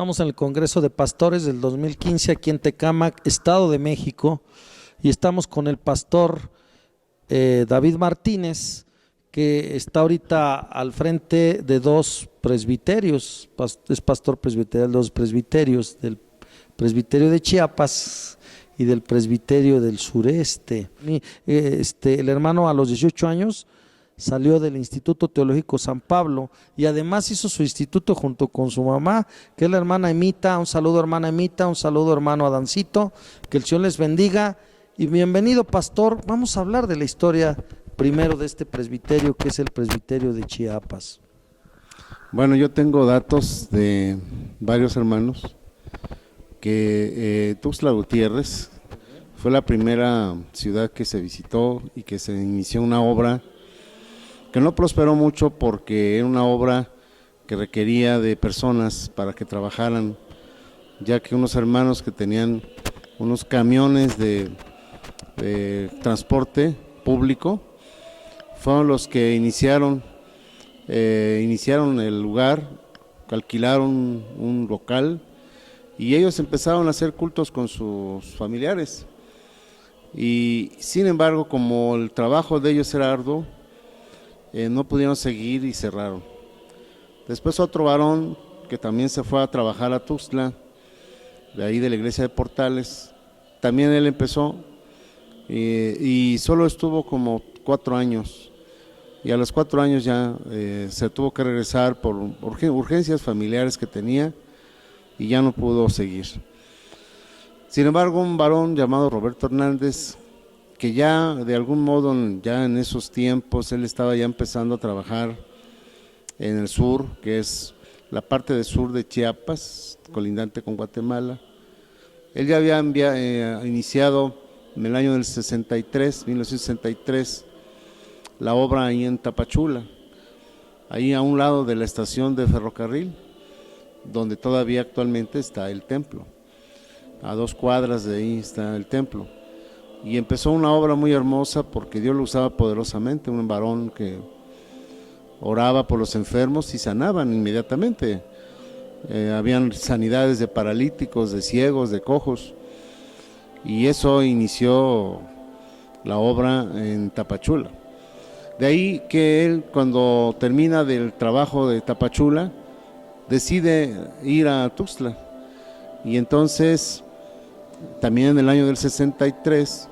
Estamos en el Congreso de Pastores del 2015 aquí en Tecámac, Estado de México, y estamos con el pastor David Martínez, que está ahorita al frente de dos presbiterios, es pastor presbiterial de dos presbiterios, del presbiterio de Chiapas y del presbiterio del sureste. El hermano a los 18 años salió del Instituto Teológico San Pablo y además hizo su instituto junto con su mamá, que es la hermana Emita. Un saludo, hermana Emita, un saludo, hermano Adancito, que el Señor les bendiga y bienvenido, pastor. Vamos a hablar de la historia primero de este presbiterio, que es el presbiterio de Chiapas. Bueno, yo tengo datos de varios hermanos que Tuxtla Gutiérrez fue la primera ciudad que se visitó y que se inició una obra que no prosperó mucho porque era una obra que requería de personas para que trabajaran, ya que unos hermanos que tenían unos camiones de transporte público fueron los que iniciaron el lugar, alquilaron un local y ellos empezaron a hacer cultos con sus familiares. Y sin embargo, como el trabajo de ellos era arduo, no pudieron seguir y cerraron. Después otro varón que también se fue a trabajar a Tuxtla, de ahí de la iglesia de Portales, también él empezó y solo estuvo como 4 años, y a los 4 años ya se tuvo que regresar por urgencias familiares que tenía y ya no pudo seguir. Sin embargo, un varón llamado Roberto Hernández, que ya de algún modo, ya en esos tiempos, él estaba ya empezando a trabajar en el sur, que es la parte del sur de Chiapas, colindante con Guatemala. Él ya había iniciado en el año del 1963, la obra ahí en Tapachula, ahí a un lado de la estación de ferrocarril, donde todavía actualmente está el templo. A 2 cuadras de ahí está el templo. Y empezó una obra muy hermosa porque Dios lo usaba poderosamente, un varón que oraba por los enfermos y sanaban inmediatamente. Habían sanidades de paralíticos, de ciegos, de cojos, y eso inició la obra en Tapachula. De ahí que él, cuando termina del trabajo de Tapachula, decide ir a Tuxtla, y entonces también en el año del 63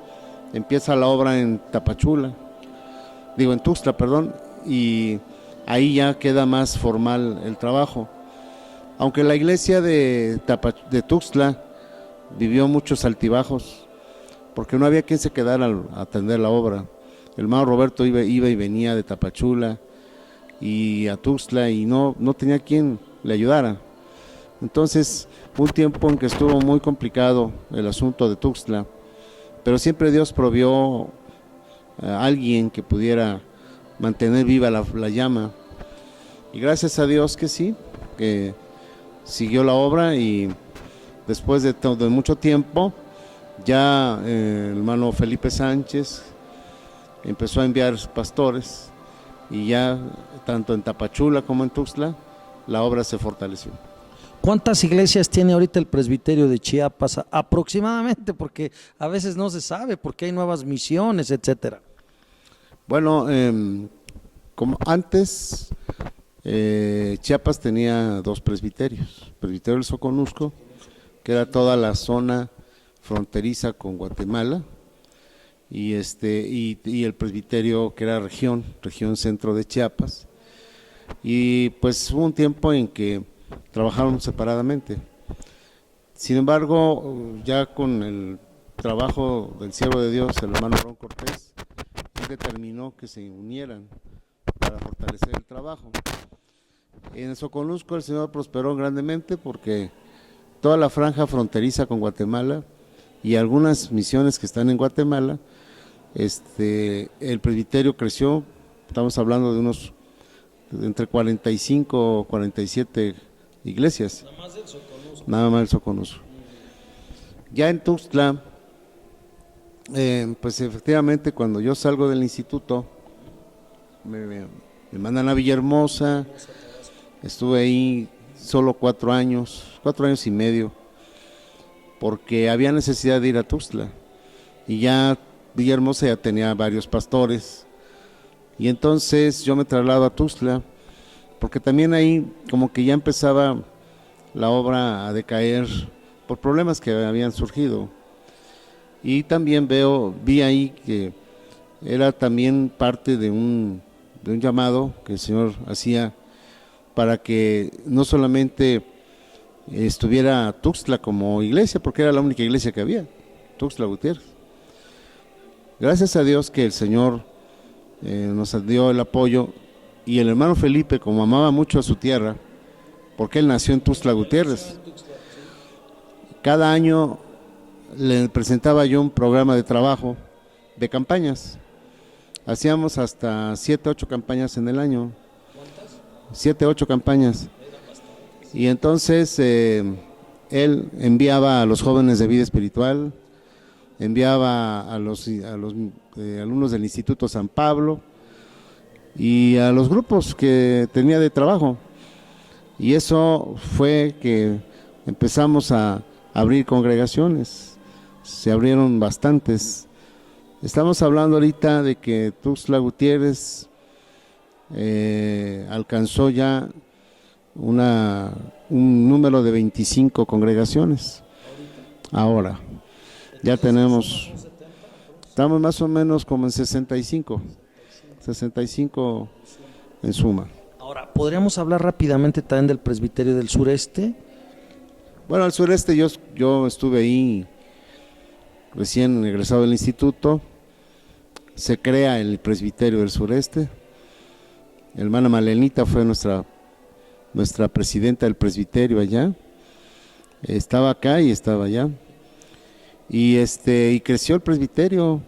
empieza la obra en Tuxtla, y ahí ya queda más formal el trabajo. Aunque la iglesia de Tuxtla vivió muchos altibajos, porque no había quien se quedara a atender la obra. El hermano Roberto iba y venía de Tapachula y a Tuxtla y no tenía quien le ayudara. Entonces, un tiempo en que estuvo muy complicado el asunto de Tuxtla, pero siempre Dios provió a alguien que pudiera mantener viva la llama, y gracias a Dios que sí, que siguió la obra, y después de mucho tiempo, ya el hermano Felipe Sánchez empezó a enviar pastores, y ya tanto en Tapachula como en Tuxtla, la obra se fortaleció. ¿Cuántas iglesias tiene ahorita el presbiterio de Chiapas aproximadamente? Porque a veces no se sabe, porque hay nuevas misiones, etcétera. Bueno, como antes, Chiapas tenía 2 presbiterios: presbiterio del Soconusco, que era toda la zona fronteriza con Guatemala, y el presbiterio que era región centro de Chiapas. Y pues hubo un tiempo en que trabajaron separadamente. Sin embargo, ya con el trabajo del siervo de Dios, el hermano Ron Cortés, él determinó que se unieran para fortalecer el trabajo. En el Soconusco el Señor prosperó grandemente porque toda la franja fronteriza con Guatemala y algunas misiones que están en Guatemala, el presbiterio creció. Estamos hablando de unos entre 45 o 47 iglesias. Nada más del Soconusco. Ya en Tuxtla, pues efectivamente, cuando yo salgo del instituto, me mandan a Villahermosa, estuve ahí solo 4 años y medio, porque había necesidad de ir a Tuxtla y ya Villahermosa ya tenía varios pastores, y entonces yo me traslado a Tuxtla porque también ahí como que ya empezaba la obra a decaer por problemas que habían surgido, y también vi ahí que era también parte de un llamado que el Señor hacía para que no solamente estuviera Tuxtla como iglesia, porque era la única iglesia que había, Tuxtla Gutiérrez. Gracias a Dios que el Señor nos dio el apoyo, y el hermano Felipe, como amaba mucho a su tierra, porque él nació en Tuxtla Gutiérrez, cada año le presentaba yo un programa de trabajo de campañas. Hacíamos hasta 7, 8 campañas en el año. 7, 8 campañas. Y entonces él enviaba a los jóvenes de vida espiritual, enviaba a los alumnos del Instituto San Pablo y a los grupos que tenía de trabajo. Y eso fue que empezamos a abrir congregaciones. Se abrieron bastantes. Estamos hablando ahorita de que Tuxtla Gutiérrez alcanzó ya un número de 25 congregaciones. Ahora ya estamos más o menos como en 65 en suma. Ahora, ¿podríamos hablar rápidamente también del presbiterio del sureste? Bueno, al sureste yo estuve ahí recién egresado del instituto. Se crea el presbiterio del sureste. Hermana Malenita fue nuestra presidenta del presbiterio allá. Estaba acá y estaba allá. Y creció el presbiterio.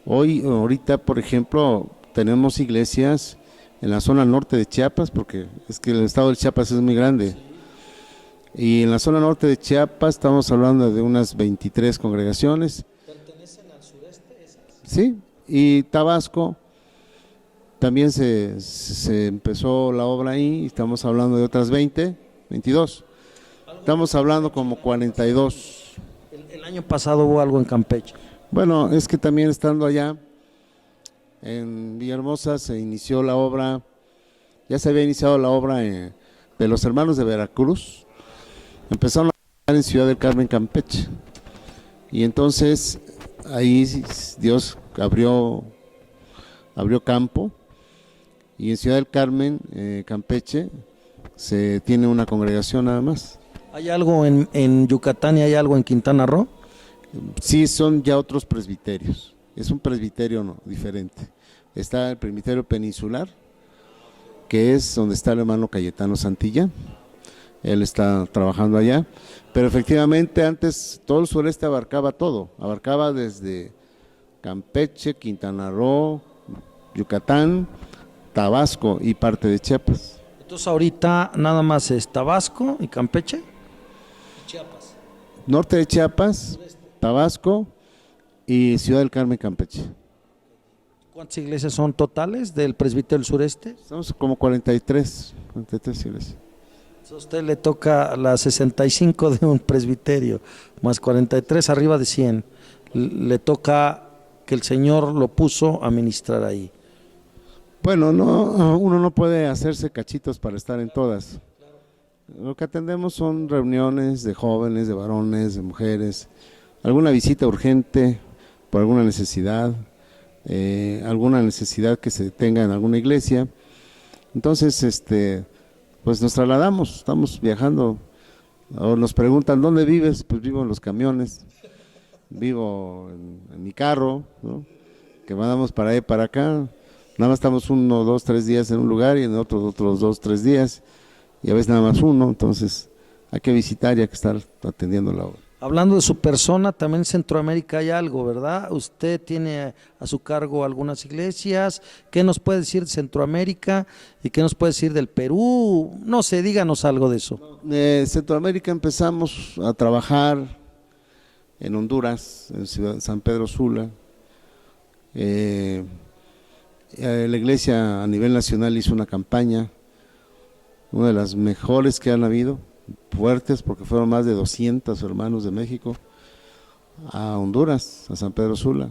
Ahorita, por ejemplo, tenemos iglesias en la zona norte de Chiapas, porque es que el estado de Chiapas es muy grande. Y en la zona norte de Chiapas estamos hablando de unas 23 congregaciones. ¿Pertenecen al sureste esas? Sí, y Tabasco también se empezó la obra ahí, estamos hablando de otras 22. Estamos hablando como 42. El año pasado hubo algo en Campeche. Bueno, es que también estando allá en Villahermosa se inició la obra, ya se había iniciado la obra de los hermanos de Veracruz. Empezaron a trabajar en Ciudad del Carmen, Campeche, y entonces ahí Dios abrió campo, y en Ciudad del Carmen, Campeche, se tiene una congregación nada más. ¿Hay algo en Yucatán y hay algo en Quintana Roo? Sí, son ya otros presbiterios, es un presbiterio diferente. Está el presbiterio peninsular, que es donde está el hermano Cayetano Santillán. Él está trabajando allá, pero efectivamente antes todo el sureste abarcaba todo, abarcaba desde Campeche, Quintana Roo, Yucatán, Tabasco y parte de Chiapas. Entonces ahorita nada más es Tabasco y Campeche. Chiapas. Norte de Chiapas, Tabasco y Ciudad del Carmen, Campeche. ¿Cuántas iglesias son totales del presbiterio del sureste? Estamos como 43 iglesias. A usted le toca las 65 de un presbiterio, más 43, arriba de 100. Le toca que el Señor lo puso a ministrar ahí. Bueno, no, uno no puede hacerse cachitos para estar en todas. Lo que atendemos son reuniones de jóvenes, de varones, de mujeres, alguna visita urgente por alguna necesidad que se tenga en alguna iglesia. Entonces, pues nos trasladamos, estamos viajando, o nos preguntan ¿dónde vives? Pues vivo en los camiones, vivo en mi carro, ¿no? Que mandamos para allá y para acá. Nada más estamos 1, 2, 3 días en un lugar y en otros 2, 3 días, y a veces nada más uno. Entonces hay que visitar y hay que estar atendiendo la obra. Hablando de su persona, también en Centroamérica hay algo, ¿verdad? Usted tiene a su cargo algunas iglesias. ¿Qué nos puede decir de Centroamérica y qué nos puede decir del Perú? No sé, díganos algo de eso. Centroamérica empezamos a trabajar en Honduras, en Ciudad San Pedro Sula. La iglesia a nivel nacional hizo una campaña una de las mejores que han habido, fuertes, porque fueron más de 200 hermanos de México a Honduras, a San Pedro Sula.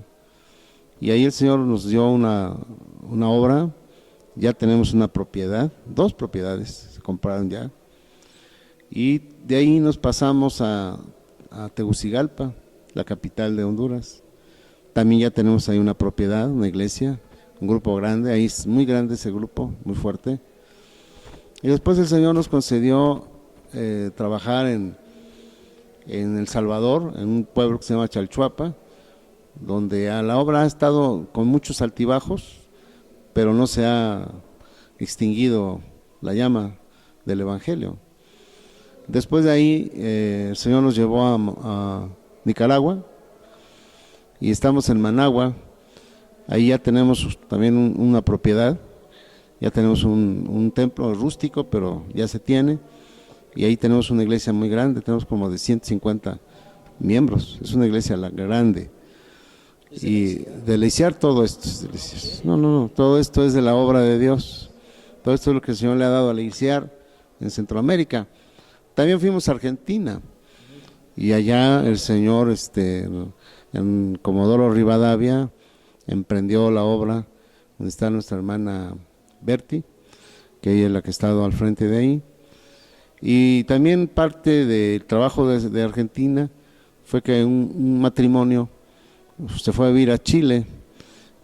Y ahí el Señor nos dio una obra, ya tenemos una propiedad, 2 propiedades se compraron ya. Y de ahí nos pasamos a Tegucigalpa, la capital de Honduras. También ya tenemos ahí una propiedad, una iglesia, un grupo grande, ahí es muy grande ese grupo, muy fuerte. Y después el Señor nos concedió trabajar en El Salvador, en un pueblo que se llama Chalchuapa, donde la obra ha estado con muchos altibajos, pero no se ha extinguido la llama del Evangelio. Después de ahí el Señor nos llevó a Nicaragua y estamos en Managua. Ahí ya tenemos también una propiedad, ya tenemos un templo rústico, pero ya se tiene, y ahí tenemos una iglesia muy grande, tenemos como de 150 miembros, es una iglesia grande. Y deliciar todo esto es delicioso. No, todo esto es de la obra de Dios, todo esto es lo que el Señor le ha dado a deliciar en Centroamérica. También fuimos a Argentina, y allá el Señor, en Comodoro Rivadavia, emprendió la obra, donde está nuestra hermana Berti, que ella es la que ha estado al frente de ahí. Y también parte del trabajo de Argentina fue que un matrimonio se fue a vivir a Chile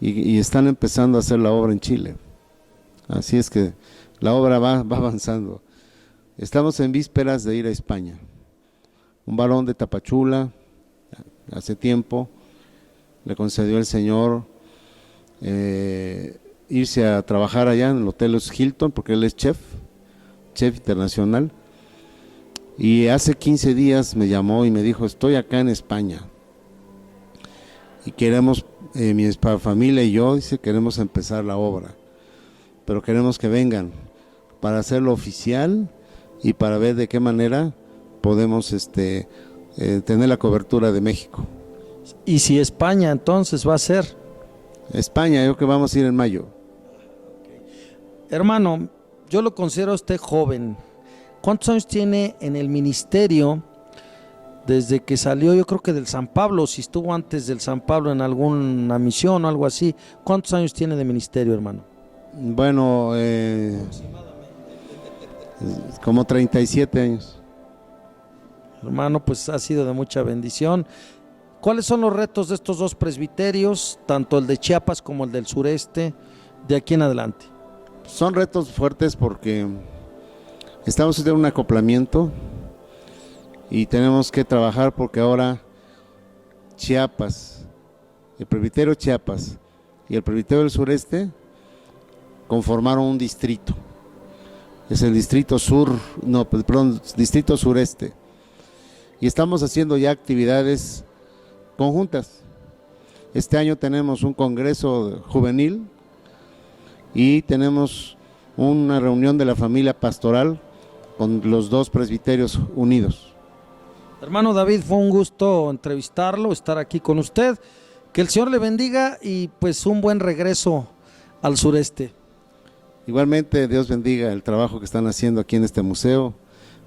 y están empezando a hacer la obra en Chile. Así es que la obra va avanzando. Estamos en vísperas de ir a España. Un varón de Tapachula, hace tiempo, le concedió el Señor irse a trabajar allá en el Hotel Hilton, porque él es chef internacional. Y hace 15 días me llamó y me dijo: estoy acá en España y queremos, mi familia y yo, dice, queremos empezar la obra, pero queremos que vengan para hacerlo oficial y para ver de qué manera podemos tener la cobertura de México. ¿Y si España entonces va a ser? España, yo creo que vamos a ir en mayo. Hermano, yo lo considero a usted joven. ¿Cuántos años tiene en el ministerio desde que salió, yo creo que del San Pablo, si estuvo antes del San Pablo en alguna misión o algo así? ¿Cuántos años tiene de ministerio, hermano? Bueno, como 37 años. Hermano, pues ha sido de mucha bendición. ¿Cuáles son los retos de estos 2 presbiterios, tanto el de Chiapas como el del sureste, de aquí en adelante? Son retos fuertes porque estamos en un acoplamiento y tenemos que trabajar, porque ahora Chiapas, el presbiterio Chiapas y el presbiterio del sureste conformaron un distrito. Es el distrito distrito sureste. Y estamos haciendo ya actividades conjuntas. Este año tenemos un congreso juvenil y tenemos una reunión de la familia pastoral con los 2 presbiterios unidos. Hermano David, fue un gusto entrevistarlo, estar aquí con usted. Que el Señor le bendiga y pues un buen regreso al sureste. Igualmente, Dios bendiga el trabajo que están haciendo aquí en este museo,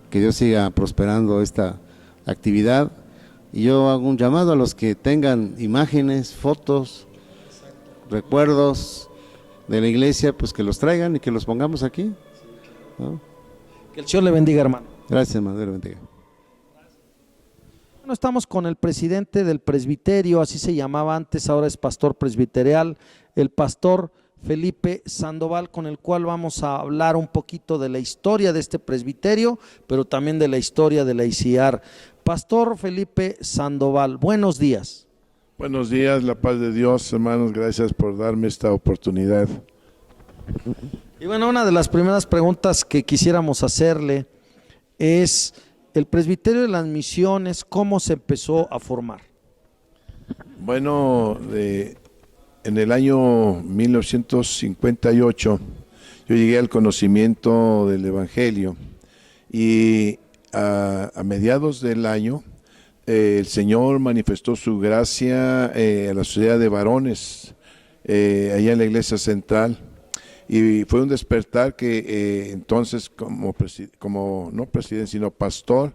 que Dios siga prosperando esta actividad. Y yo hago un llamado a los que tengan imágenes, fotos, recuerdos de la iglesia, pues que los traigan y que los pongamos aquí, ¿no? Que el Señor le bendiga, hermano. Gracias, hermano, Dios le bendiga. Bueno, estamos con el presidente del presbiterio, así se llamaba antes, ahora es pastor presbiterial, el pastor Felipe Sandoval, con el cual vamos a hablar un poquito de la historia de este presbiterio, pero también de la historia de la ICIAR. Pastor Felipe Sandoval, buenos días. Buenos días, la paz de Dios, hermanos, gracias por darme esta oportunidad. Y bueno, una de las primeras preguntas que quisiéramos hacerle es: el presbiterio de las misiones, ¿cómo se empezó a formar? Bueno, en el año 1958 yo llegué al conocimiento del Evangelio y a mediados del año el Señor manifestó su gracia a la sociedad de varones allá en la iglesia central, Y fue un despertar que entonces no presidente, sino pastor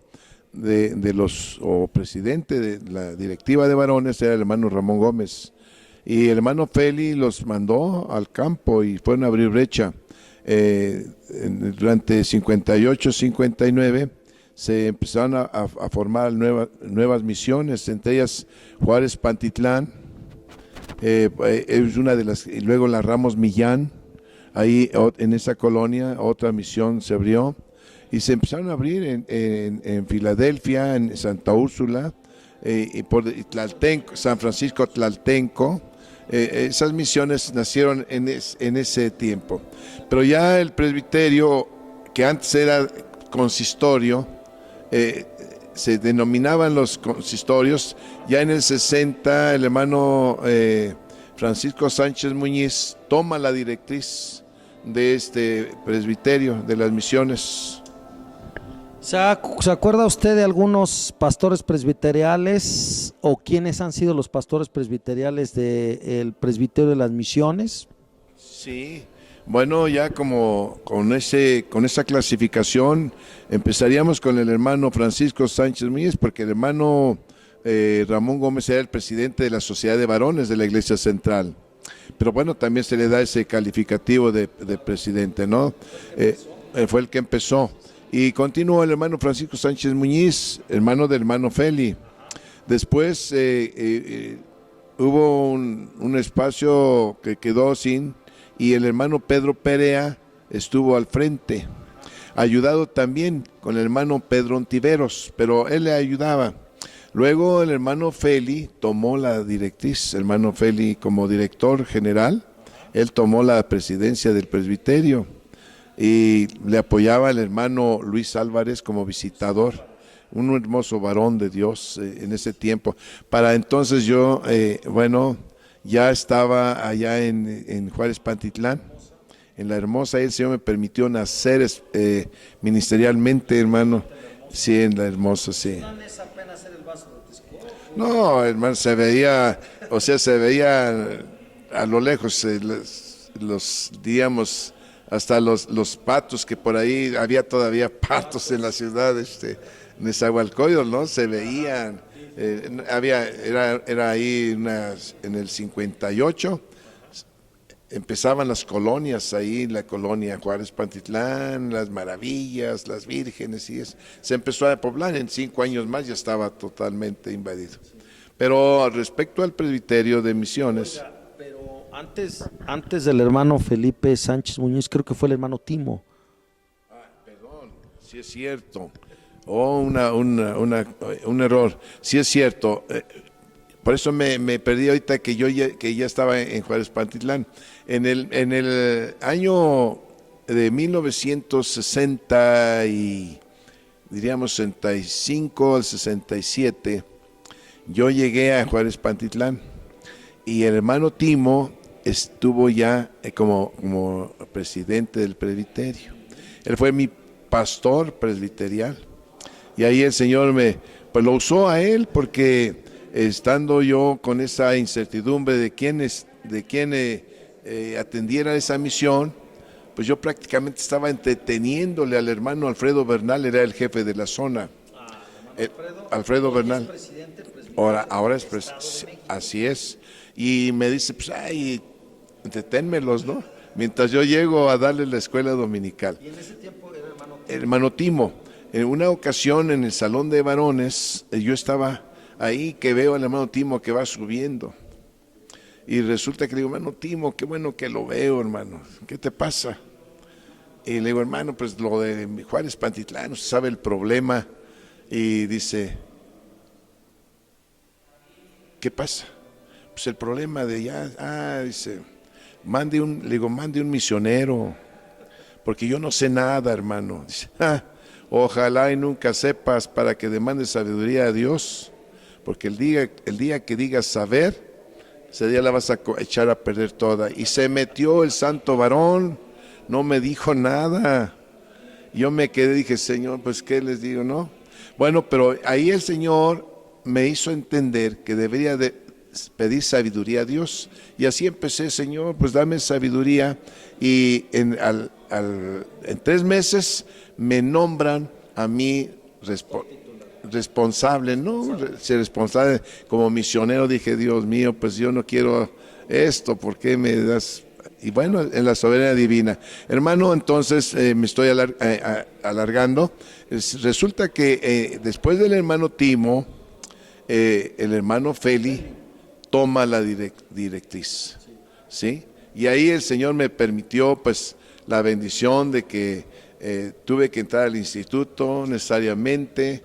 o presidente de la directiva de varones era el hermano Ramón Gómez. Y el hermano Feli los mandó al campo y fueron a abrir brecha. Durante 58, 59 se empezaron a formar nuevas misiones, entre ellas Juárez Pantitlán, es una de las, y luego la Ramos Millán, ahí en esa colonia otra misión se abrió, y se empezaron a abrir en Filadelfia, en Santa Úrsula, y por Tlaltenco, San Francisco Tlaltenco. Esas misiones nacieron en ese tiempo. Pero ya el presbiterio, que antes era consistorio, se denominaban los consistorios, ya en el 60 el hermano Francisco Sánchez Muñiz toma la directriz de este presbiterio, de las misiones. ¿Se acuerda usted de algunos pastores presbiteriales o quiénes han sido los pastores presbiteriales del presbiterio de las misiones? Sí, bueno, ya como con esa clasificación empezaríamos con el hermano Francisco Sánchez Muñiz, porque el hermano Ramón Gómez era el presidente de la Sociedad de Varones de la Iglesia Central. Pero bueno, también se le da ese calificativo de presidente, ¿no? Fue el que empezó. Y continuó el hermano Francisco Sánchez Muñiz, hermano del hermano Feli. Después hubo un espacio que quedó sin, y el hermano Pedro Perea estuvo al frente, ayudado también con el hermano Pedro Ontiveros, pero él le ayudaba. Luego el hermano Feli tomó la directriz, el hermano Feli como director general, él tomó la presidencia del presbiterio. Y le apoyaba el hermano Luis Álvarez como visitador, un hermoso varón de Dios en ese tiempo. Para entonces yo, ya estaba allá en Juárez Pantitlán, en La Hermosa, y el Señor me permitió nacer ministerialmente, hermano. Sí, en La Hermosa, sí. No, hermano, se veía a lo lejos digamos, hasta los patos, que por ahí había todavía patos en la ciudad de Nezahualcóyotl, ¿no? Se veían, era ahí en el 58, empezaban las colonias ahí, la colonia Juárez Pantitlán, Las Maravillas, Las Vírgenes, y se empezó a poblar, en 5 años más ya estaba totalmente invadido. Pero respecto al presbiterio de misiones... Antes del hermano Felipe Sánchez Muñiz, creo que fue el hermano Timo. Perdón, sí es cierto. Un error. Sí es cierto. Por eso me perdí ahorita que ya estaba en Juárez Pantitlán. En el año de 1960 y diríamos 65 al 67, yo llegué a Juárez Pantitlán y el hermano Timo estuvo ya como presidente del presbiterio. Él fue mi pastor presbiterial. Y ahí el Señor pues lo usó a él, porque estando yo con esa incertidumbre de quién atendiera esa misión, pues yo prácticamente estaba entreteniéndole al hermano Alfredo Bernal, era el jefe de la zona. Alfredo Bernal. Ahora es así es. Y me dice, pues, entreténmelos, ¿no? Mientras yo llego a darle la escuela dominical. ¿Y en ese tiempo era hermano Timo? En una ocasión en el salón de varones, yo estaba ahí, que veo al hermano Timo que va subiendo. Y resulta que le digo, hermano Timo, qué bueno que lo veo, hermano. ¿Qué te pasa? Y le digo, hermano, pues lo de Juárez Pantitlán, usted sabe el problema. Y dice, ¿qué pasa? Pues el problema de ya, dice, mande un misionero, porque yo no sé nada, hermano. Dice, ojalá y nunca sepas, para que demandes sabiduría a Dios, porque el día que digas saber, ese día la vas a echar a perder toda. Y se metió el santo varón, no me dijo nada. Yo me quedé, dije, Señor, pues ¿qué les digo, no? Bueno, pero ahí el Señor me hizo entender que debería de pedí sabiduría a Dios. Y así empecé, Señor, pues dame sabiduría. Y en 3 meses me nombran a mí responsable, ¿no? Ser responsable como misionero. Dije, Dios mío, pues yo no quiero esto, ¿por qué me das? Y bueno, en la soberanía divina. Hermano, entonces me estoy alargando. Resulta que después del hermano Timo, el hermano Feli toma la directriz, ¿sí? Y ahí el Señor me permitió pues la bendición de que tuve que entrar al instituto necesariamente.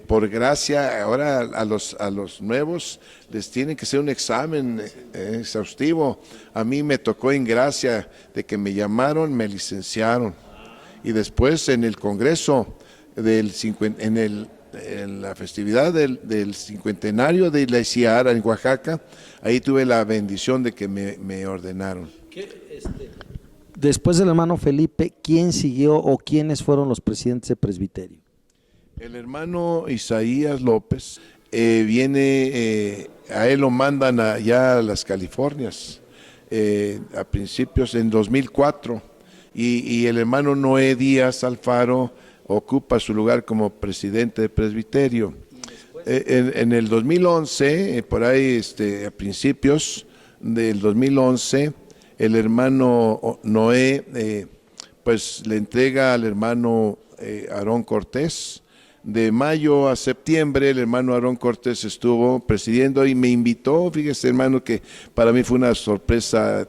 Por gracia, ahora a los nuevos les tienen que hacer un examen exhaustivo. A mí me tocó en gracia de que me llamaron, me licenciaron. Y después en el congreso, en la festividad del cincuentenario de la ICIAR en Oaxaca, ahí tuve la bendición de que me ordenaron. Después del hermano Felipe, ¿quién siguió o quiénes fueron los presidentes de presbiterio? El hermano Isaías López viene, a él lo mandan allá a las Californias, a principios en 2004, y el hermano Noé Díaz Alfaro ocupa su lugar como presidente de presbiterio. En el 2011, por ahí a principios del 2011, el hermano Noé pues le entrega al hermano Aarón Cortés. De mayo a septiembre el hermano Aarón Cortés estuvo presidiendo y me invitó. Fíjese, hermano, que para mí fue una sorpresa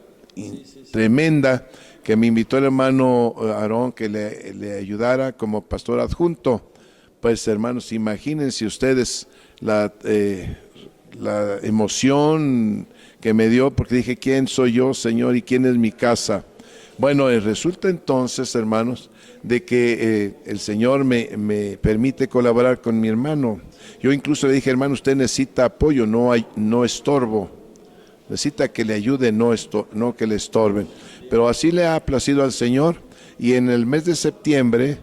tremenda, que me invitó el hermano Aarón que le ayudara como pastor adjunto. Pues, hermanos, imagínense ustedes la emoción que me dio, porque dije, ¿quién soy yo, Señor, y quién es mi casa? Bueno, resulta entonces, hermanos, de que el Señor me permite colaborar con mi hermano. Yo incluso le dije, hermano, usted necesita apoyo, no estorbo. Necesita que le ayude, no que le estorben. Pero así le ha placido al Señor, y en el mes de septiembre,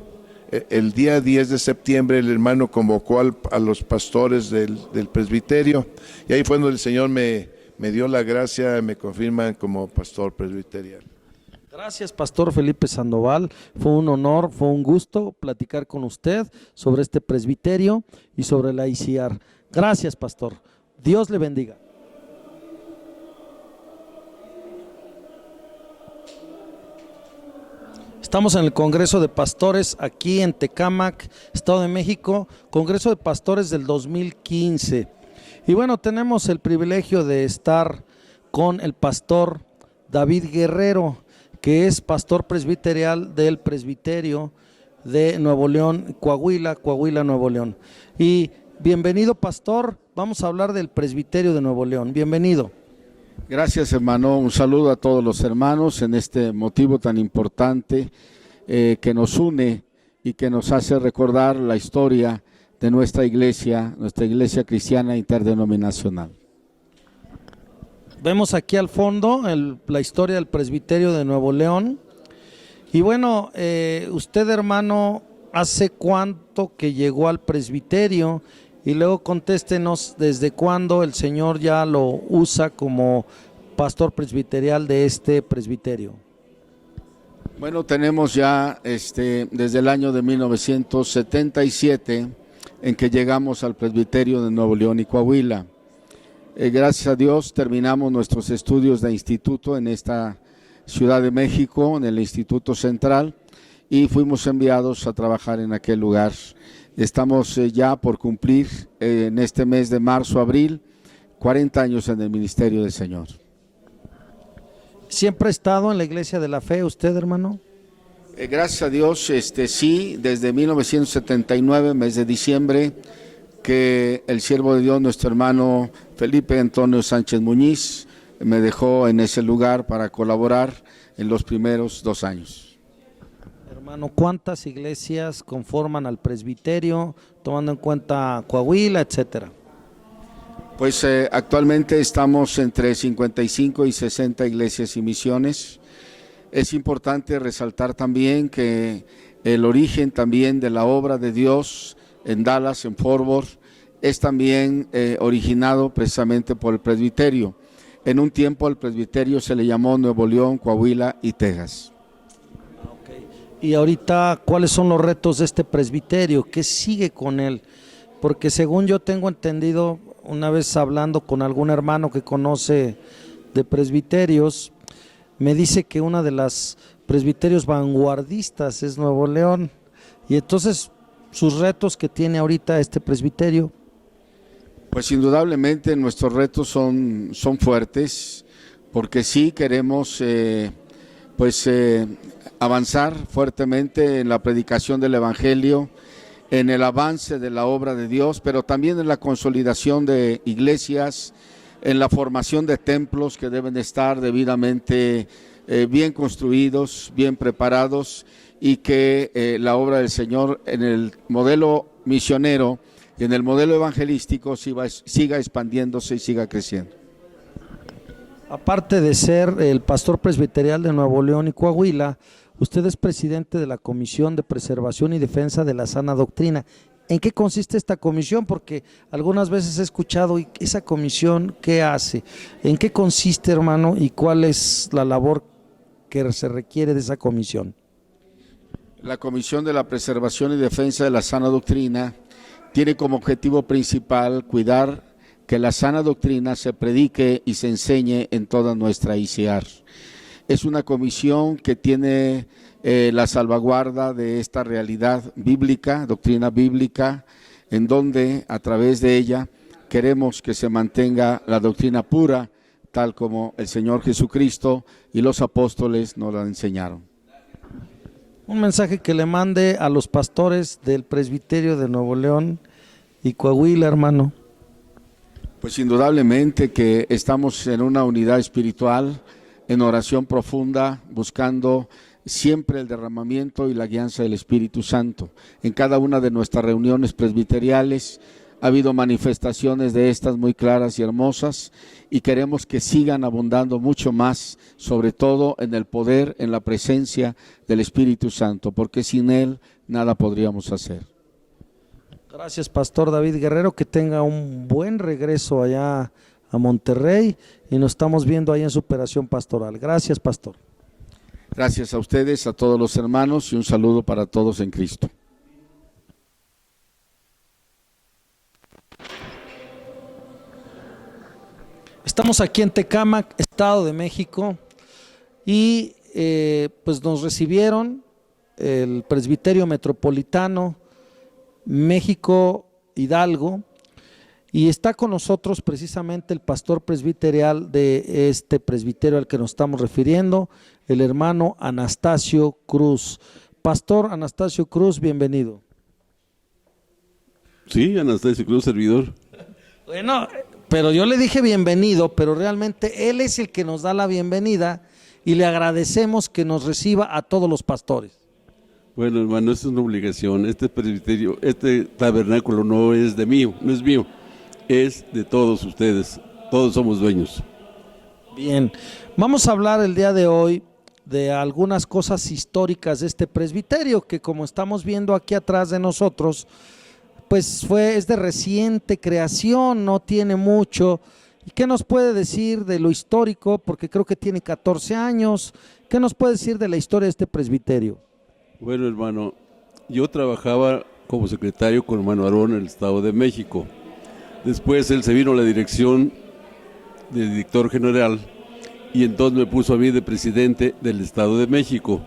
el día 10 de septiembre, el hermano convocó a los pastores del presbiterio, y ahí fue donde el Señor me dio la gracia, me confirman como pastor presbiterial. Gracias, Pastor Felipe Sandoval. Fue un honor, fue un gusto platicar con usted sobre este presbiterio y sobre la ICIAR. Gracias, Pastor. Dios le bendiga. Estamos en el Congreso de Pastores aquí en Tecámac, Estado de México, Congreso de Pastores del 2015. Y bueno, tenemos el privilegio de estar con el pastor David Guerrero, que es pastor presbiterial del presbiterio de Nuevo León, Coahuila, Nuevo León. Y bienvenido, pastor, vamos a hablar del presbiterio de Nuevo León. Bienvenido. Gracias, hermano. Un saludo a todos los hermanos en este motivo tan importante que nos une y que nos hace recordar la historia de nuestra iglesia cristiana interdenominacional. Vemos aquí al fondo la historia del presbiterio de Nuevo León. Y bueno, usted, hermano, ¿hace cuánto que llegó al presbiterio? Y luego contéstenos desde cuándo el Señor ya lo usa como pastor presbiterial de este presbiterio. Bueno, tenemos ya desde el año de 1977 en que llegamos al presbiterio de Nuevo León y Coahuila. Gracias a Dios terminamos nuestros estudios de instituto en esta Ciudad de México, en el Instituto Central, y fuimos enviados a trabajar en aquel lugar. Estamos ya por cumplir en este mes de marzo-abril 40 años en el ministerio del Señor. ¿Siempre ha estado en la Iglesia de la Fe usted, hermano? Gracias a Dios, sí, desde 1979, mes de diciembre, que el siervo de Dios, nuestro hermano Felipe Antonio Sánchez Muñiz, me dejó en ese lugar para colaborar en los primeros 2 años. Hermano, ¿cuántas iglesias conforman al presbiterio, tomando en cuenta Coahuila, etcétera? Pues actualmente estamos entre 55 y 60 iglesias y misiones. Es importante resaltar también que el origen también de la obra de Dios en Dallas, en Fort Worth, es también originado precisamente por el presbiterio. En un tiempo al presbiterio se le llamó Nuevo León, Coahuila y Texas. Y ahorita, ¿cuáles son los retos de este presbiterio? ¿Qué sigue con él? Porque según yo tengo entendido, una vez hablando con algún hermano que conoce de presbiterios, me dice que una de las presbiterios vanguardistas es Nuevo León. Y entonces, sus retos que tiene ahorita este presbiterio. Pues indudablemente nuestros retos son fuertes, porque sí queremos avanzar fuertemente en la predicación del Evangelio, en el avance de la obra de Dios, pero también en la consolidación de iglesias, en la formación de templos que deben estar debidamente bien construidos, bien preparados, y que la obra del Señor en el modelo misionero y en el modelo evangelístico siga expandiéndose y siga creciendo. Aparte de ser el pastor presbiterial de Nuevo León y Coahuila, usted es presidente de la Comisión de Preservación y Defensa de la Sana Doctrina. ¿En qué consiste esta comisión? Porque algunas veces he escuchado, ¿y esa comisión qué hace? ¿En qué consiste, hermano, y cuál es la labor que se requiere de esa comisión? La Comisión de la Preservación y Defensa de la Sana Doctrina tiene como objetivo principal cuidar que la sana doctrina se predique y se enseñe en toda nuestra ICR. Es una comisión que tiene la salvaguarda de esta realidad bíblica, doctrina bíblica, en donde a través de ella queremos que se mantenga la doctrina pura, tal como el Señor Jesucristo y los apóstoles nos la enseñaron. Un mensaje que le mande a los pastores del presbiterio de Nuevo León y Coahuila, hermano. Pues indudablemente que estamos en una unidad espiritual, en oración profunda, buscando siempre el derramamiento y la guianza del Espíritu Santo. En cada una de nuestras reuniones presbiteriales ha habido manifestaciones de estas muy claras y hermosas, y queremos que sigan abundando mucho más, sobre todo en el poder, en la presencia del Espíritu Santo, porque sin Él nada podríamos hacer. Gracias, Pastor David Guerrero, que tenga un buen regreso allá a Monterrey, y nos estamos viendo ahí en su operación pastoral. Gracias, Pastor. Gracias a ustedes, a todos los hermanos, y un saludo para todos en Cristo. Estamos aquí en Tecámac, Estado de México, y pues nos recibieron el Presbiterio Metropolitano México Hidalgo, y está con nosotros precisamente el pastor presbiterial de este presbiterio al que nos estamos refiriendo, el hermano Anastasio Cruz. Pastor Anastasio Cruz, bienvenido. Sí, Anastasio Cruz, servidor. Bueno, pero yo le dije bienvenido, pero realmente él es el que nos da la bienvenida, y le agradecemos que nos reciba a todos los pastores. Bueno, hermano, esto es una obligación. Este presbiterio, este tabernáculo no es mío, es de todos ustedes. Todos somos dueños. Bien, vamos a hablar el día de hoy de algunas cosas históricas de este presbiterio, que como estamos viendo aquí atrás de nosotros, pues es de reciente creación, no tiene mucho. ¿Y qué nos puede decir de lo histórico? Porque creo que tiene 14 años. ¿Qué nos puede decir de la historia de este presbiterio? Bueno, hermano, yo trabajaba como secretario con hermano Aarón en el Estado de México. Después él se vino a la dirección de director general, y entonces me puso a mí de presidente del Estado de México.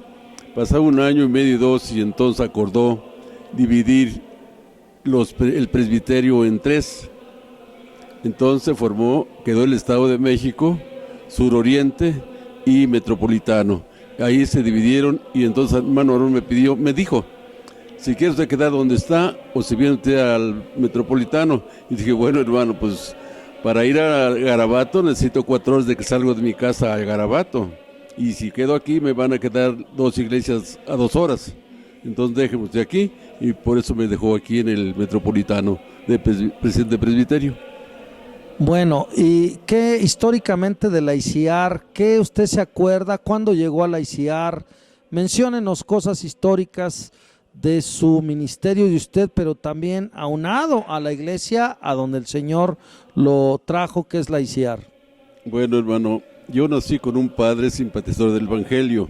Pasaba 1 año y medio, 2, y entonces acordó dividir el presbiterio en 3. Entonces quedó el Estado de México, suroriente y metropolitano. Ahí se dividieron, y entonces hermano Aarón me dijo, si quiere usted quedar donde está o si viene usted al metropolitano. Y dije, bueno, hermano, pues para ir a Garabato necesito 4 horas de que salgo de mi casa a Garabato, y si quedo aquí me van a quedar 2 iglesias a 2 horas. Entonces déjeme usted aquí, y por eso me dejó aquí en el metropolitano de presidente presbiterio. Bueno, ¿y qué históricamente de la ICIAR? ¿Qué usted se acuerda? ¿Cuándo llegó a la ICIAR? Menciónenos cosas históricas de su ministerio de usted, pero también aunado a la iglesia a donde el Señor lo trajo, que es la ICIAR. Bueno, hermano, yo nací con un padre simpatizador del Evangelio.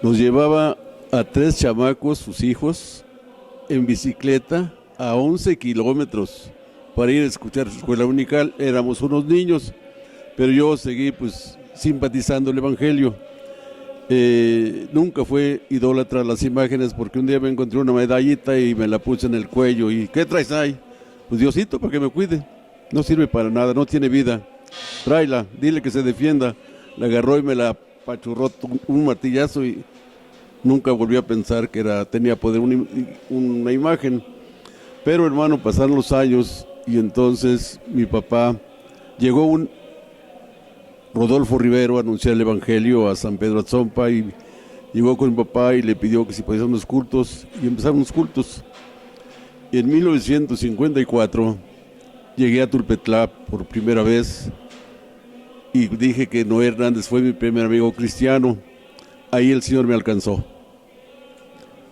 Nos llevaba a 3 chamacos, sus hijos, en bicicleta a 11 kilómetros para ir a escuchar su escuela dominical. Éramos unos niños, pero yo seguí pues simpatizando el Evangelio. Nunca fue idólatra a las imágenes, porque un día me encontré una medallita y me la puse en el cuello. ¿Y qué traes ahí? Pues Diosito, para que me cuide. No sirve para nada, no tiene vida. Tráela, dile que se defienda. La agarró y me la apachurró un martillazo y nunca volví a pensar que tenía poder una imagen. Pero hermano, pasaron los años y entonces mi papá, llegó un Rodolfo Rivero a anunciar el Evangelio a San Pedro Atzompa y llegó con mi papá y le pidió que si podía hacer unos cultos, y empezaron los cultos. Y en 1954 llegué a Tulpetlán por primera vez y dije que Noé Hernández fue mi primer amigo cristiano. Ahí el Señor me alcanzó.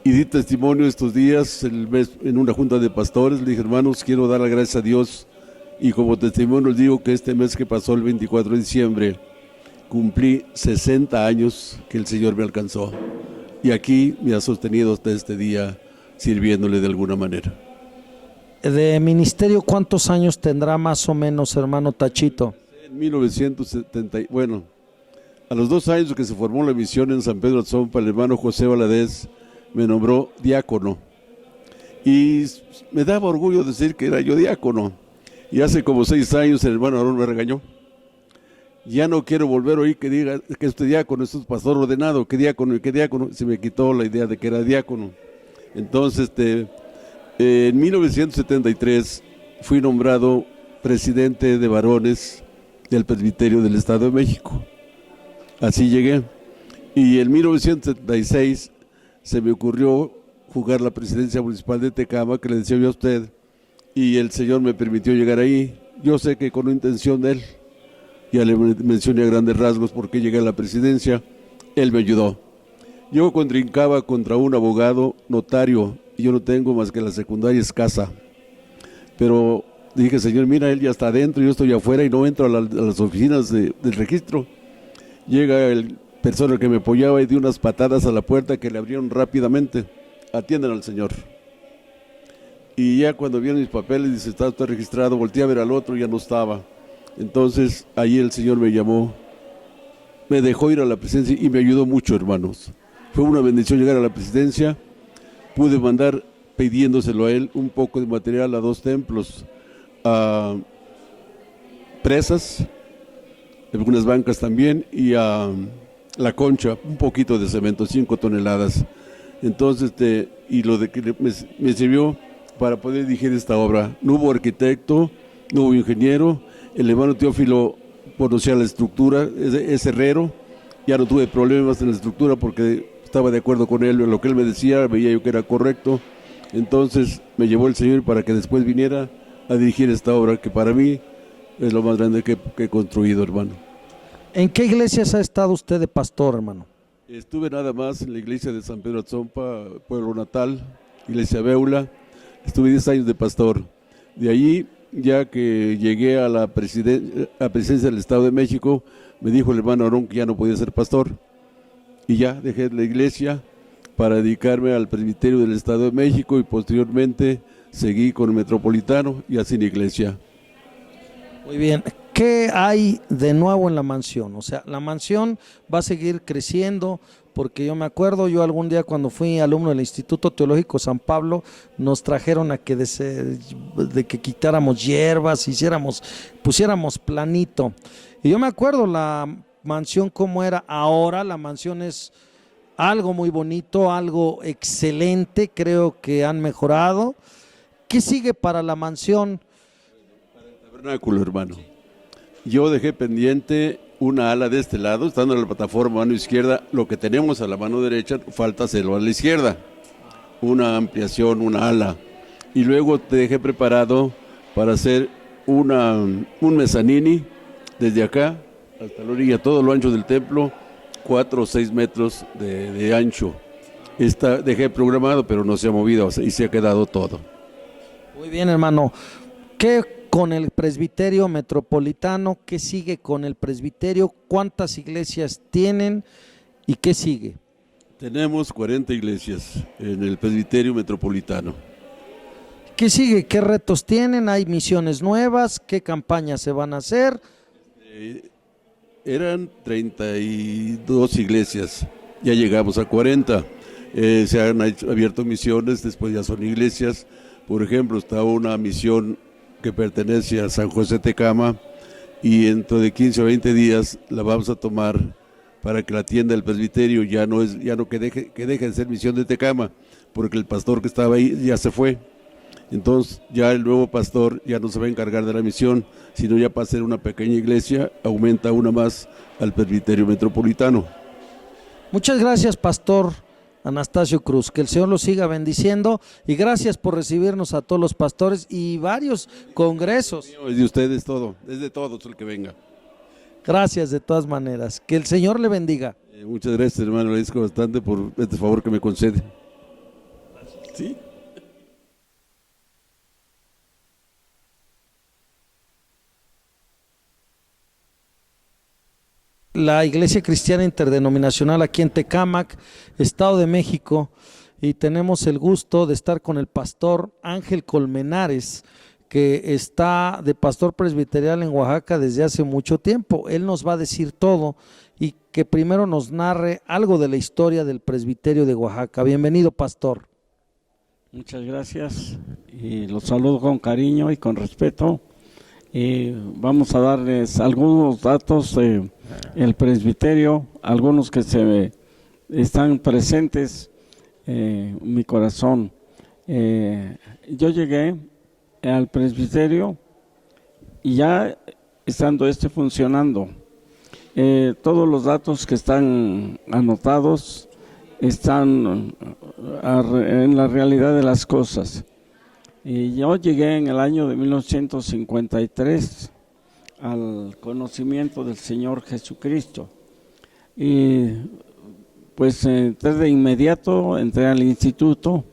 Y di testimonio estos días en una junta de pastores. Le dije, hermanos, quiero dar las gracias a Dios. Y como testimonio les digo que este mes que pasó, el 24 de diciembre, cumplí 60 años que el Señor me alcanzó. Y aquí me ha sostenido hasta este día, sirviéndole de alguna manera. De ministerio, ¿cuántos años tendrá más o menos, hermano Tachito? En 1970, bueno, a los 2 años que se formó la misión en San Pedro Atzompa, el hermano José Valadez me nombró diácono. Y me daba orgullo decir que era yo diácono. Y hace como 6 años el hermano Aarón me regañó. Ya no quiero volver a oír que diga que este diácono, este es pastor ordenado, que diácono y que diácono. Se me quitó la idea de que era diácono. Entonces, en 1973 fui nombrado presidente de varones del Presbiterio del Estado de México. Así llegué. Y en 1976 se me ocurrió jugar la presidencia municipal de Tecámac, que le decía yo a usted, y el Señor me permitió llegar ahí. Yo sé que con intención de Él, ya le mencioné a grandes rasgos por qué llegué a la presidencia. Él me ayudó. Yo contrincaba contra un abogado notario, y yo no tengo más que la secundaria escasa. Pero dije, Señor, mira, él ya está adentro, yo estoy afuera y no entro a las oficinas del registro. Llega el persona que me apoyaba y dio unas patadas a la puerta que le abrieron rápidamente. Atiendan al Señor. Y ya cuando vieron mis papeles, dice, está usted registrado, volteé a ver al otro, ya no estaba. Entonces, ahí el Señor me llamó, me dejó ir a la presidencia y me ayudó mucho, hermanos. Fue una bendición llegar a la presidencia. Pude mandar, pidiéndoselo a él, un poco de material a 2 templos, a Presas, algunas bancas también, y a La Concha, un poquito de cemento, 5 toneladas. Entonces, y lo de que me sirvió para poder dirigir esta obra. No hubo arquitecto, no hubo ingeniero. El hermano Teófilo conocía la estructura, es herrero. Ya no tuve problemas en la estructura porque estaba de acuerdo con él en lo que él me decía, veía yo que era correcto. Entonces me llevó el Señor para que después viniera a dirigir esta obra, que para mí es lo más grande que he construido, hermano. ¿En qué iglesias ha estado usted de pastor, hermano? Estuve nada más en la iglesia de San Pedro Atzompa, pueblo natal, iglesia Beula. Estuve 10 años de pastor. De allí, ya que llegué a la presidencia del Estado de México, me dijo el hermano Aarón que ya no podía ser pastor. Y ya dejé la iglesia para dedicarme al presbiterio del Estado de México y posteriormente seguí con el Metropolitano y así en iglesia. Muy bien. ¿Qué hay de nuevo en la mansión? O sea, la mansión va a seguir creciendo, porque yo me acuerdo, yo algún día cuando fui alumno del Instituto Teológico San Pablo, nos trajeron a que de que quitáramos hierbas, pusiéramos planito. Y yo me acuerdo la mansión como era. Ahora la mansión es algo muy bonito, algo excelente, creo que han mejorado. ¿Qué sigue para la mansión? Tabernáculo, hermano. Yo dejé pendiente una ala de este lado, estando en la plataforma mano izquierda. Lo que tenemos a la mano derecha, falta hacerlo a la izquierda. Una ampliación, una ala. Y luego te dejé preparado para hacer un mezanini desde acá hasta la orilla, todo lo ancho del templo, 4 o 6 metros de ancho. dejé programado, pero no se ha movido y se ha quedado todo. Muy bien, hermano. ¿Qué con el presbiterio metropolitano? ¿Qué sigue con el presbiterio? ¿Cuántas iglesias tienen y qué sigue? Tenemos 40 iglesias en el presbiterio metropolitano. ¿Qué sigue? ¿Qué retos tienen? ¿Hay misiones nuevas? ¿Qué campañas se van a hacer? Eran 32 iglesias, ya llegamos a 40. Se han abierto misiones, después ya son iglesias. Por ejemplo, está una misión que pertenece a San José Tecama y dentro de 15 o 20 días la vamos a tomar para que la atienda el presbiterio, ya no que deje de ser misión de Tecama, porque el pastor que estaba ahí ya se fue. Entonces ya el nuevo pastor ya no se va a encargar de la misión, sino ya para ser una pequeña iglesia, aumenta una más al presbiterio metropolitano. Muchas gracias, pastor Anastasio Cruz, que el Señor los siga bendiciendo y gracias por recibirnos a todos los pastores y varios congresos. Es de ustedes todo, es de todos el que venga. Gracias de todas maneras, que el Señor le bendiga. Muchas gracias, hermano, le agradezco bastante por este favor que me concede. ¿Sí? La Iglesia Cristiana Interdenominacional aquí en Tecámac, Estado de México, y tenemos el gusto de estar con el pastor Ángel Colmenares, que está de pastor presbiterial en Oaxaca desde hace mucho tiempo. Él nos va a decir todo y que primero nos narre algo de la historia del presbiterio de Oaxaca. Bienvenido, pastor. Muchas gracias y los saludo con cariño y con respeto. Y vamos a darles algunos datos del presbiterio, algunos que están presentes en mi corazón. Yo llegué al presbiterio y ya estando funcionando, todos los datos que están anotados están en la realidad de las cosas. Y yo llegué en el año de 1953 al conocimiento del Señor Jesucristo. Y pues entré de inmediato, entré al instituto,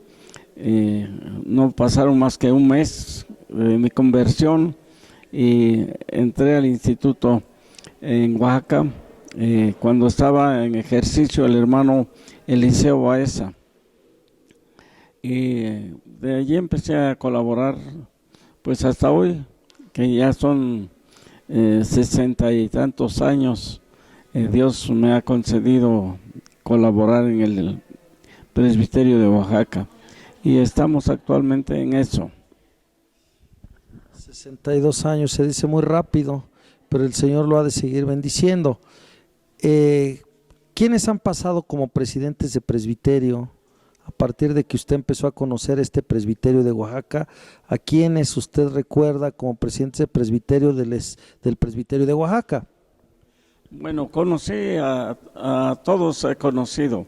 no pasaron más que un mes de mi conversión y entré al instituto en Oaxaca cuando estaba en ejercicio el hermano Eliseo Baeza. Y de allí empecé a colaborar pues hasta hoy, que ya son 60 y tantos años. Dios me ha concedido colaborar en el presbiterio de Oaxaca y estamos actualmente en eso. 62 años, se dice muy rápido, pero el Señor lo ha de seguir bendiciendo. ¿Quiénes han pasado como presidentes de presbiterio? A partir de que usted empezó a conocer este presbiterio de Oaxaca, ¿a quiénes usted recuerda como presidentes de presbiterio del presbiterio de Oaxaca? Bueno, conocí a todos, he conocido.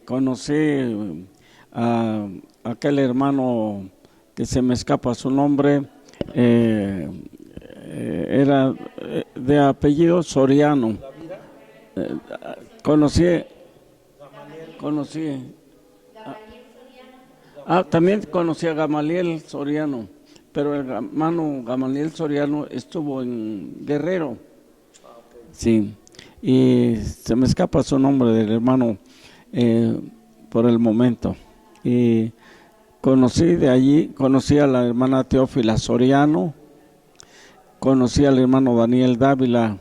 Conocí a aquel hermano que se me escapa su nombre, era de apellido Soriano. Conocí. También conocí a Gamaliel Soriano, pero el hermano Gamaliel Soriano estuvo en Guerrero. Sí, y se me escapa su nombre del hermano por el momento. Y conocí a la hermana Teófila Soriano, conocí al hermano Daniel Dávila,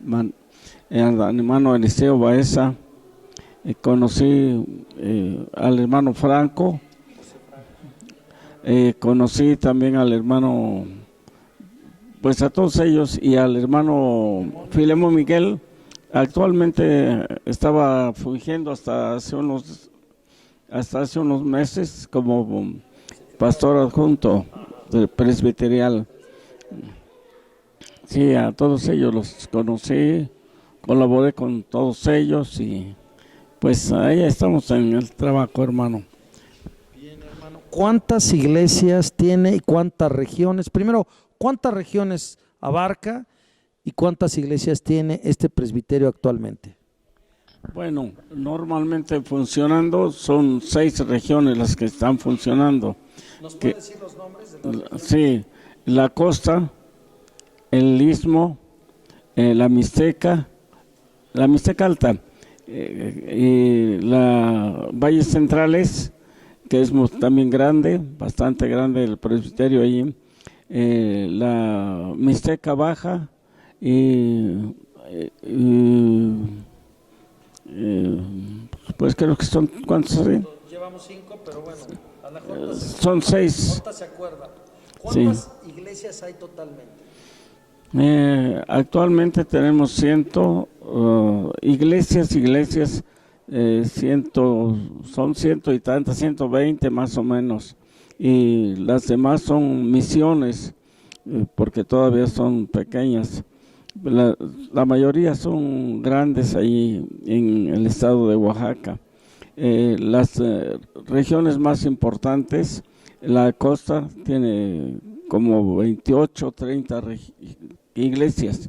al hermano Eliseo Baeza, conocí al hermano Franco, conocí también al hermano, pues a todos ellos, y al hermano Filemón Miguel. Actualmente estaba fungiendo hasta hace unos meses como pastor adjunto del presbiterial. Sí, a todos ellos los conocí, colaboré con todos ellos y pues ahí estamos en el trabajo, hermano. Bien, hermano. ¿Cuántas iglesias tiene y cuántas regiones? Primero, ¿cuántas regiones abarca y cuántas iglesias tiene este presbiterio actualmente? Bueno, normalmente funcionando son 6 regiones las que están funcionando. ¿Nos Que- puede decir los nombres de las regiones? Sí, la costa, el istmo, la Mixteca Alta, y la Valles Centrales, que es también grande, bastante grande el presbiterio allí, la Mixteca Baja y, eh, pues creo que son, ¿cuántos son? Llevamos 5, pero bueno, a lo mejor Son 6. Horta se acuerda. Sí. ¿Cuántas iglesias hay totalmente? Actualmente tenemos iglesias, son ciento y tantas, 120 más o menos, y las demás son misiones, porque todavía son pequeñas. La mayoría son grandes ahí en el estado de Oaxaca. Las regiones más importantes, la costa tiene como 28, 30 iglesias.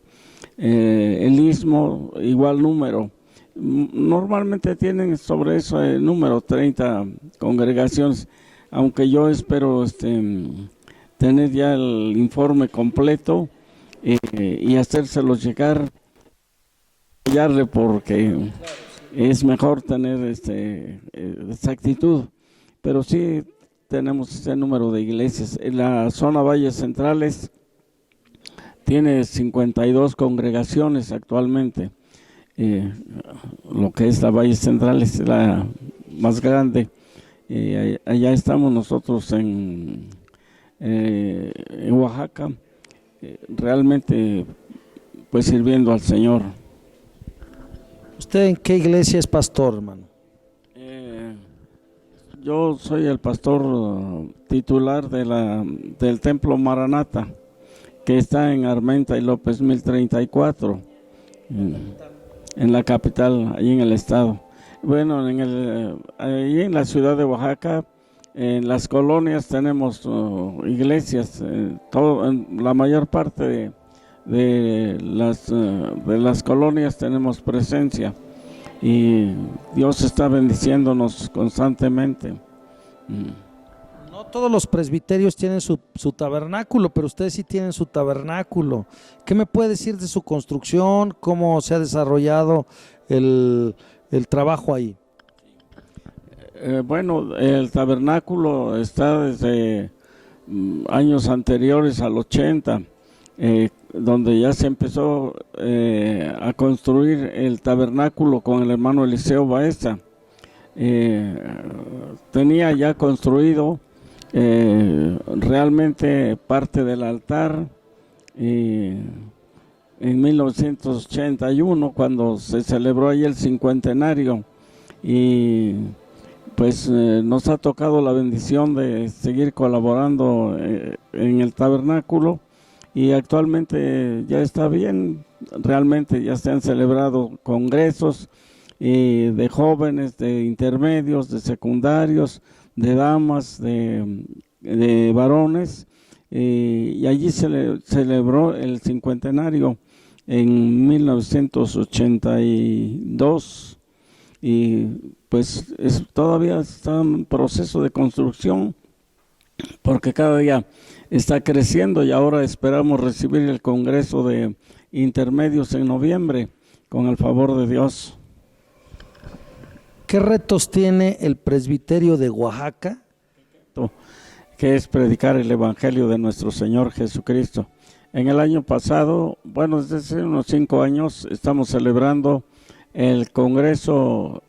El istmo, igual número. Normalmente tienen sobre ese número 30 congregaciones, aunque yo espero tener ya el informe completo y hacérselos llegar, porque es mejor tener exactitud, pero sí tenemos ese número de iglesias. En la zona Valles Centrales tiene 52 congregaciones actualmente. Lo que es la Valles Centrales es la más grande. Allá estamos nosotros en Oaxaca, realmente pues sirviendo al Señor. ¿Usted en qué iglesia es pastor, hermano? Yo soy el pastor titular del Templo Maranata, que está en Armenta y López 1034, en la capital, ahí en el estado. Bueno, ahí en la ciudad de Oaxaca, en las colonias tenemos iglesias, en la mayor parte de las colonias tenemos presencia, y Dios está bendiciéndonos constantemente. No todos los presbiterios tienen su tabernáculo, pero ustedes sí tienen su tabernáculo. ¿Qué me puede decir de su construcción? ¿Cómo se ha desarrollado el trabajo ahí? Bueno, el tabernáculo está desde años anteriores al 80, donde ya se empezó a construir el tabernáculo con el hermano Eliseo Baeza. Tenía ya construido realmente parte del altar, en 1981, cuando se celebró ahí el 50º, y pues nos ha tocado la bendición de seguir colaborando en el tabernáculo, y actualmente ya está bien. Realmente ya se han celebrado congresos de jóvenes, de intermedios, de secundarios, de damas, de varones, y allí se celebró el 50º en 1982, y pues todavía está en proceso de construcción, porque cada día está creciendo, y ahora esperamos recibir el Congreso de Intermedios en noviembre, con el favor de Dios. ¿Qué retos tiene el presbiterio de Oaxaca? Que es predicar el Evangelio de nuestro Señor Jesucristo. En el año pasado, bueno, desde hace unos 5 años, estamos celebrando el Congreso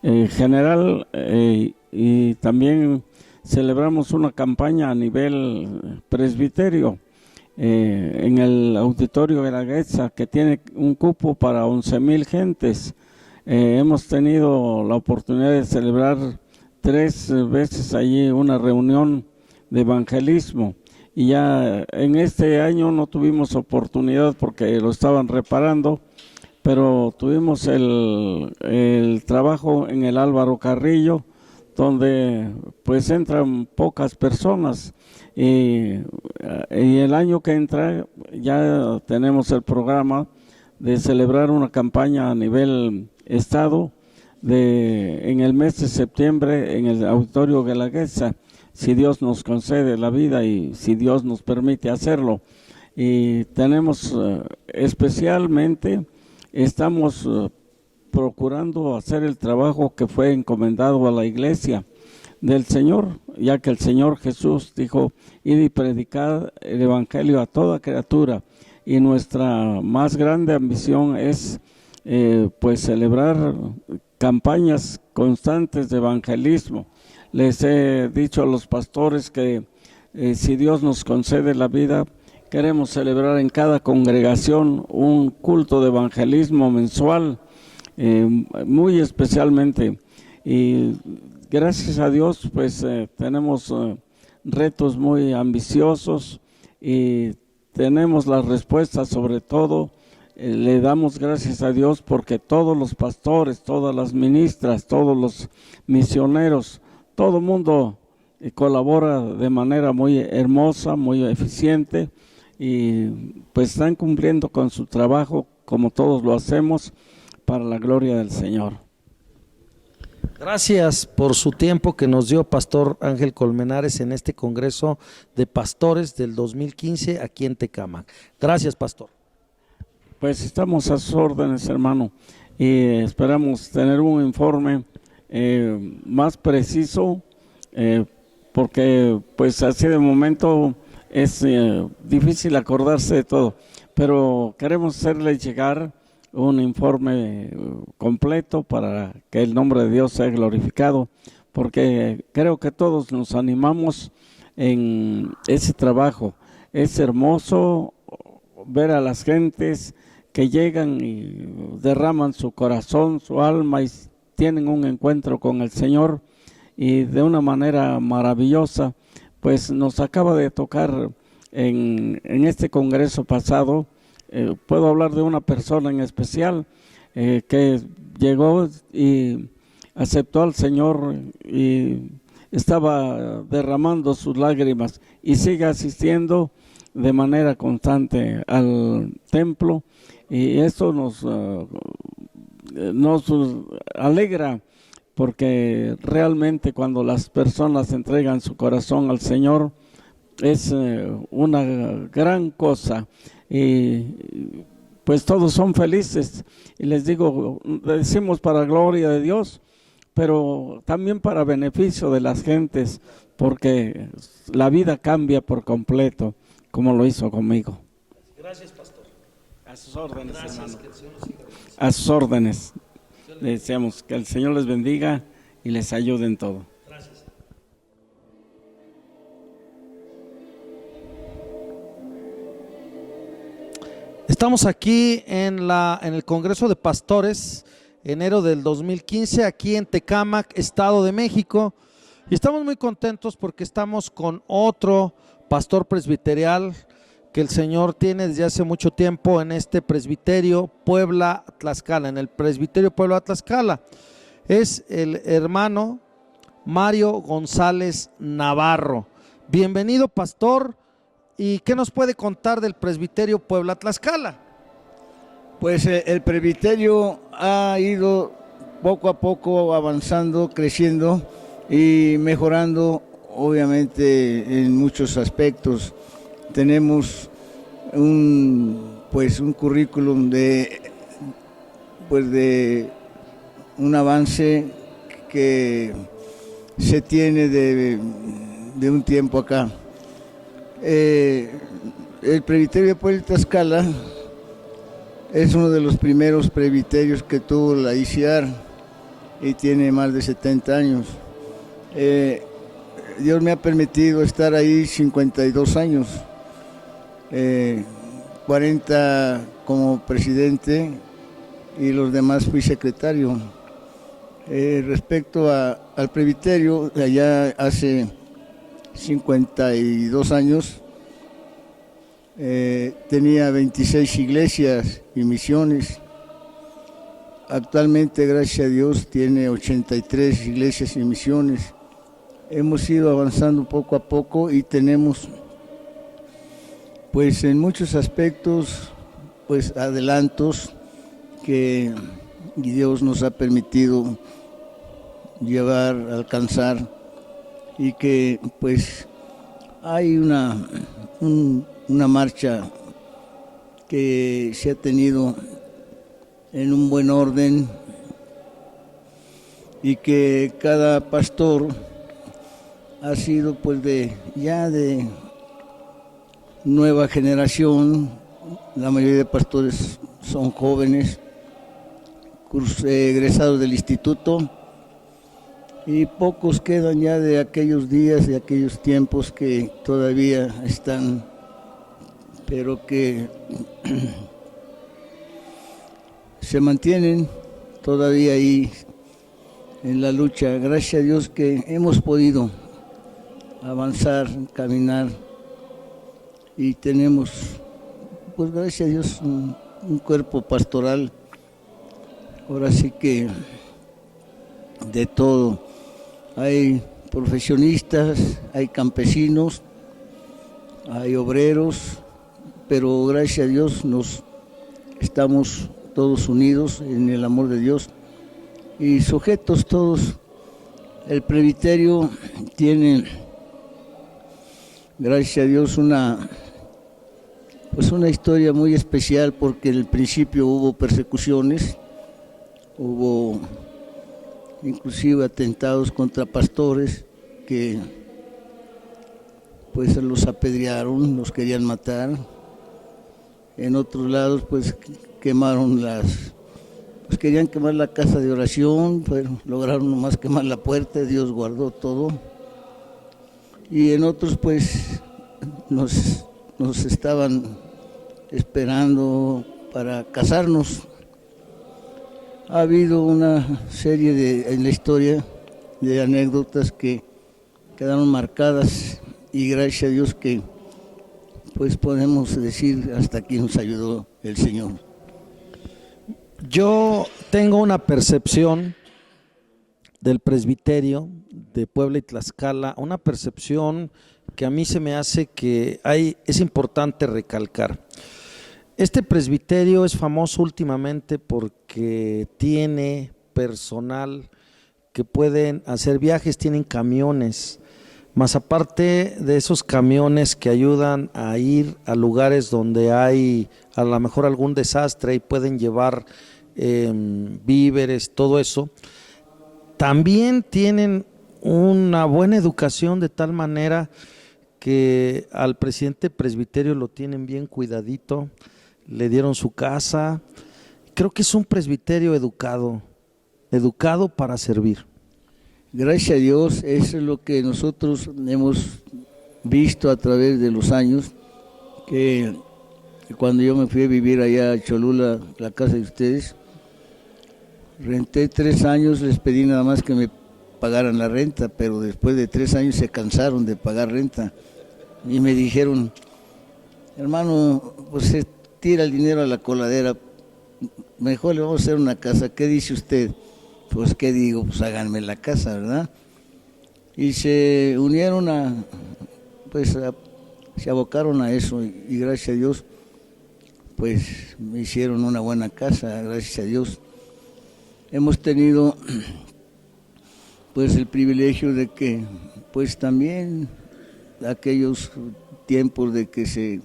general, y también celebramos una campaña a nivel presbiterio en el Auditorio de la Guetza, que tiene un cupo para 11,000 gentes. Hemos tenido la oportunidad de celebrar 3 veces allí una reunión de evangelismo, y ya en este año no tuvimos oportunidad porque lo estaban reparando, pero tuvimos el trabajo en el Álvaro Carrillo, donde pues entran pocas personas, y el año que entra ya tenemos el programa de celebrar una campaña a nivel estado en el mes de septiembre en el Auditorio Guelaguetza, si Dios nos concede la vida y si Dios nos permite hacerlo. Y tenemos especialmente, estamos procurando hacer el trabajo que fue encomendado a la iglesia del Señor, ya que el Señor Jesús dijo: id y predicad el evangelio a toda criatura, y nuestra más grande ambición es pues celebrar campañas constantes de evangelismo. Les he dicho a los pastores que si Dios nos concede la vida, queremos celebrar en cada congregación un culto de evangelismo mensual, muy especialmente. Y gracias a Dios, pues tenemos retos muy ambiciosos y tenemos las respuestas. Sobre todo, le damos gracias a Dios porque todos los pastores, todas las ministras, todos los misioneros, todo el mundo colabora de manera muy hermosa, muy eficiente, y pues están cumpliendo con su trabajo como todos lo hacemos para la gloria del Señor. Gracias por su tiempo que nos dio Pastor Ángel Colmenares en este Congreso de Pastores del 2015 aquí en Tecámac. Gracias, Pastor. Pues estamos a sus órdenes, hermano, y esperamos tener un informe más preciso, porque pues así de momento es difícil acordarse de todo, pero queremos hacerle llegar un informe completo para que el nombre de Dios sea glorificado, porque creo que todos nos animamos en ese trabajo. Es hermoso ver a las gentes que llegan y derraman su corazón, su alma y tienen un encuentro con el Señor, y de una manera maravillosa. Pues nos acaba de tocar en este congreso pasado, puedo hablar de una persona en especial que llegó y aceptó al Señor y estaba derramando sus lágrimas y sigue asistiendo de manera constante al templo, y esto nos alegra, porque realmente cuando las personas entregan su corazón al Señor es una gran cosa, y pues todos son felices. Y les digo, decimos para gloria de Dios, pero también para beneficio de las gentes, porque la vida cambia por completo, como lo hizo conmigo. Gracias, Pastor. A sus órdenes, Gracias, hermano. que el Señor siga bendiciendo. A sus órdenes. Le deseamos que el Señor les bendiga y les ayude en todo. Gracias. Estamos aquí en el Congreso de Pastores, enero del 2015, aquí en Tecámac, Estado de México, y estamos muy contentos porque estamos con otro pastor presbiterial que el Señor tiene desde hace mucho tiempo en este presbiterio Puebla-Tlaxcala, en el presbiterio Puebla-Tlaxcala. Es el hermano Mario González Navarro. Bienvenido, pastor. ¿Y qué nos puede contar del presbiterio Puebla-Tlaxcala? Pues el presbiterio ha ido poco a poco avanzando, creciendo y mejorando, obviamente, en muchos aspectos. Tenemos un currículum de un avance que se tiene de un tiempo acá. El presbiterio de Puebla-Tlaxcala es uno de los primeros presbiterios que tuvo la ICIAR y tiene más de 70 años. Dios me ha permitido estar ahí 52 años, 40 como presidente y los demás fui secretario. Respecto al presbiterio, allá hace 52 años, tenía 26 iglesias y misiones. Actualmente, gracias a Dios, tiene 83 iglesias y misiones. Hemos ido avanzando poco a poco y tenemos, pues en muchos aspectos, pues adelantos que Dios nos ha permitido llevar, alcanzar, y que pues hay una marcha que se ha tenido en un buen orden y que cada pastor ha sido pues de nueva generación. La mayoría de pastores son jóvenes, egresados del instituto, y pocos quedan ya de aquellos días, de aquellos tiempos que todavía están, pero que se mantienen todavía ahí en la lucha. Gracias a Dios que hemos podido avanzar, caminar, y tenemos, pues gracias a Dios, un cuerpo pastoral, ahora sí que de todo. Hay profesionistas, hay campesinos, hay obreros, pero gracias a Dios estamos todos unidos en el amor de Dios y sujetos todos. El presbiterio tiene, gracias a Dios, una historia muy especial, porque en el principio hubo persecuciones, hubo inclusive atentados contra pastores que pues los apedrearon, los querían matar. En otros lados pues querían quemar la casa de oración, pero lograron nomás quemar la puerta, Dios guardó todo. Y en otros pues nos estaban esperando para casarnos. Ha habido una serie en la historia de anécdotas que quedaron marcadas, y gracias a Dios que pues podemos decir hasta aquí nos ayudó el Señor. Yo tengo una percepción del presbiterio de Puebla y Tlaxcala, una percepción que a mí se me hace que es importante recalcar. Este presbiterio es famoso últimamente porque tiene personal que pueden hacer viajes, tienen camiones, más aparte de esos camiones que ayudan a ir a lugares donde hay a lo mejor algún desastre y pueden llevar víveres, todo eso. También tienen una buena educación, de tal manera que al presidente presbiterio lo tienen bien cuidadito, le dieron su casa. Creo que es un presbiterio educado para servir. Gracias a Dios, eso es lo que nosotros hemos visto a través de los años, que cuando yo me fui a vivir allá a Cholula, la casa de ustedes, renté 3 años, les pedí nada más que me pagaran la renta, pero después de 3 años se cansaron de pagar renta y me dijeron: hermano, pues se tira el dinero a la coladera, mejor le vamos a hacer una casa, ¿qué dice usted? Pues qué digo, pues háganme la casa, ¿verdad? Y se unieron se abocaron a eso, y gracias a Dios pues me hicieron una buena casa, gracias a Dios. Hemos tenido pues el privilegio de que pues también aquellos tiempos de que se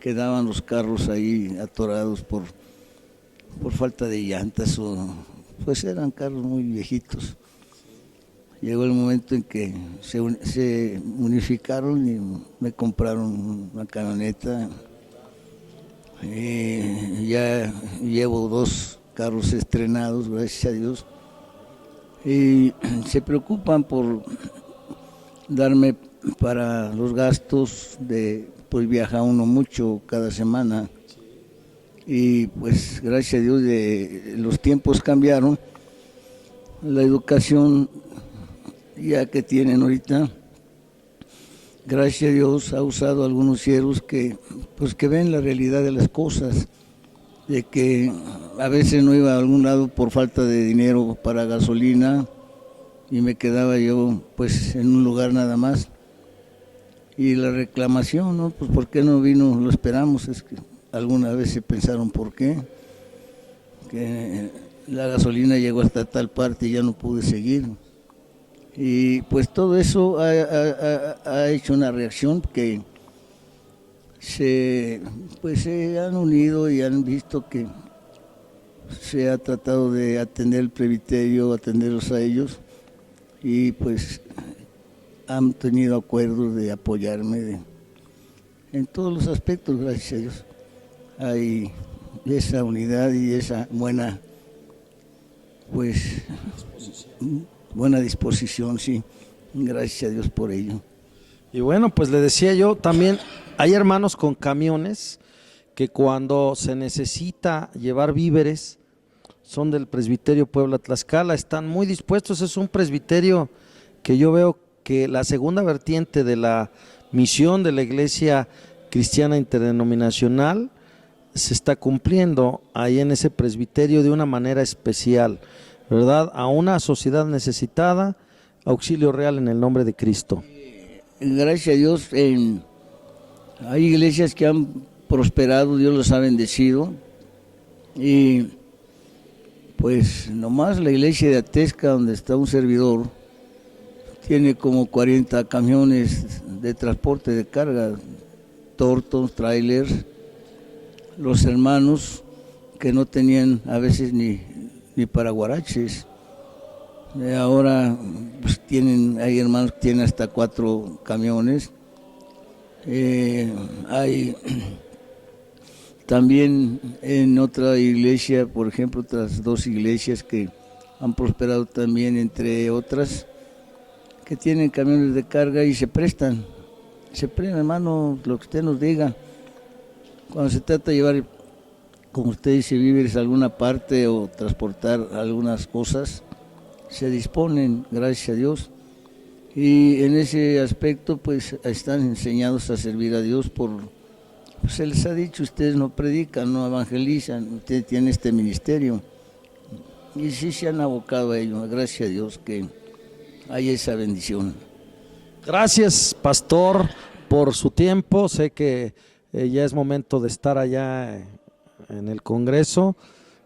quedaban los carros ahí atorados por falta de llantas, pues eran carros muy viejitos. Llegó el momento en que se unificaron y me compraron una camioneta. Ya llevo 2 carros estrenados, gracias a Dios. Y se preocupan por darme para los gastos pues viaja uno mucho cada semana. Y pues gracias a Dios los tiempos cambiaron, la educación ya que tienen ahorita, gracias a Dios ha usado algunos siervos que ven la realidad de las cosas, de que a veces no iba a algún lado por falta de dinero para gasolina y me quedaba yo pues en un lugar nada más, y la reclamación, ¿no? Pues ¿por qué no vino? Lo esperamos. Es que alguna vez se pensaron por qué, que la gasolina llegó hasta tal parte y ya no pude seguir. Y pues todo eso ha hecho una reacción que se han unido y han visto que se ha tratado de atender el presbiterio, atenderlos a ellos, y pues han tenido acuerdos de apoyarme en todos los aspectos, gracias a Dios. Hay esa unidad y esa buena disposición, sí, gracias a Dios por ello. Y bueno, pues le decía yo, también hay hermanos con camiones que cuando se necesita llevar víveres, son del presbiterio Puebla Tlaxcala, están muy dispuestos. Es un presbiterio que yo veo que la segunda vertiente de la misión de la Iglesia Cristiana Interdenominacional se está cumpliendo ahí en ese presbiterio de una manera especial, ¿verdad? A una sociedad necesitada, auxilio real en el nombre de Cristo. Gracias a Dios, hay iglesias que han prosperado, Dios los ha bendecido, y pues nomás la iglesia de Atezca, donde está un servidor, tiene como 40 camiones de transporte de carga, tortos, trailers. Los hermanos que no tenían a veces ni para guaraches, ahora pues hay hermanos que tienen hasta 4 camiones. Hay también en otra iglesia, por ejemplo, otras 2 iglesias que han prosperado también, entre otras, que tienen camiones de carga y se prestan, hermano, lo que usted nos diga. Cuando se trata de llevar, como usted dice, víveres a alguna parte o transportar algunas cosas, se disponen, gracias a Dios. Y en ese aspecto, pues, están enseñados a servir a Dios se les ha dicho, ustedes no predican, no evangelizan, ustedes tienen este ministerio. Y sí se han abocado a ello, gracias a Dios que hay esa bendición. Gracias, pastor, por su tiempo. Sé que ya es momento de estar allá en el Congreso.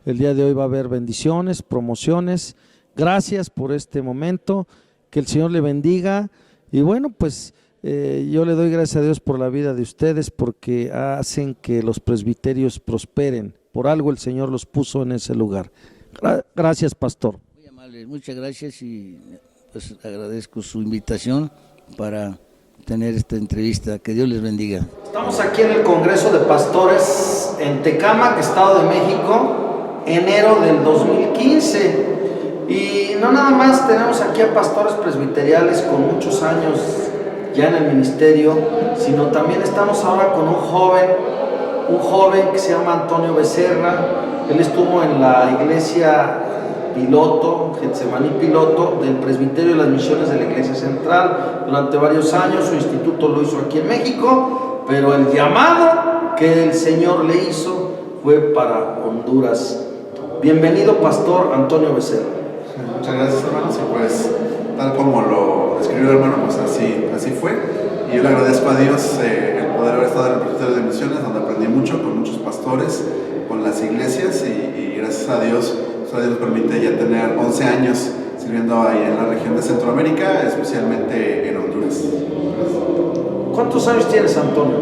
El día de hoy va a haber bendiciones, promociones. Gracias por este momento. Que el Señor le bendiga. Y bueno, pues yo le doy gracias a Dios por la vida de ustedes, porque hacen que los presbiterios prosperen. Por algo el Señor los puso en ese lugar. Gracias, pastor. Muy amable, muchas gracias, y pues agradezco su invitación para tener esta entrevista. Que Dios les bendiga. Estamos aquí en el Congreso de Pastores en Tecámac, Estado de México, enero del 2015. Y no nada más tenemos aquí a pastores presbiteriales con muchos años ya en el ministerio, sino también estamos ahora con un joven que se llama Antonio Becerra. Él estuvo en la iglesia piloto, Getsemaní piloto, del presbiterio de las misiones de la iglesia central durante varios años. Su instituto lo hizo aquí en México, pero el llamado que el Señor le hizo fue para Honduras. Bienvenido, pastor Antonio Becerra. Muchas gracias, hermanos, y pues tal como lo describió el hermano, pues así fue. Y yo le agradezco a Dios el poder haber estado en el presbiterio de misiones, donde aprendí mucho con muchos pastores, con las iglesias, y gracias a Dios nos permite ya tener 11 años sirviendo ahí en la región de Centroamérica, especialmente en Honduras. ¿Cuántos años tienes, Antonio?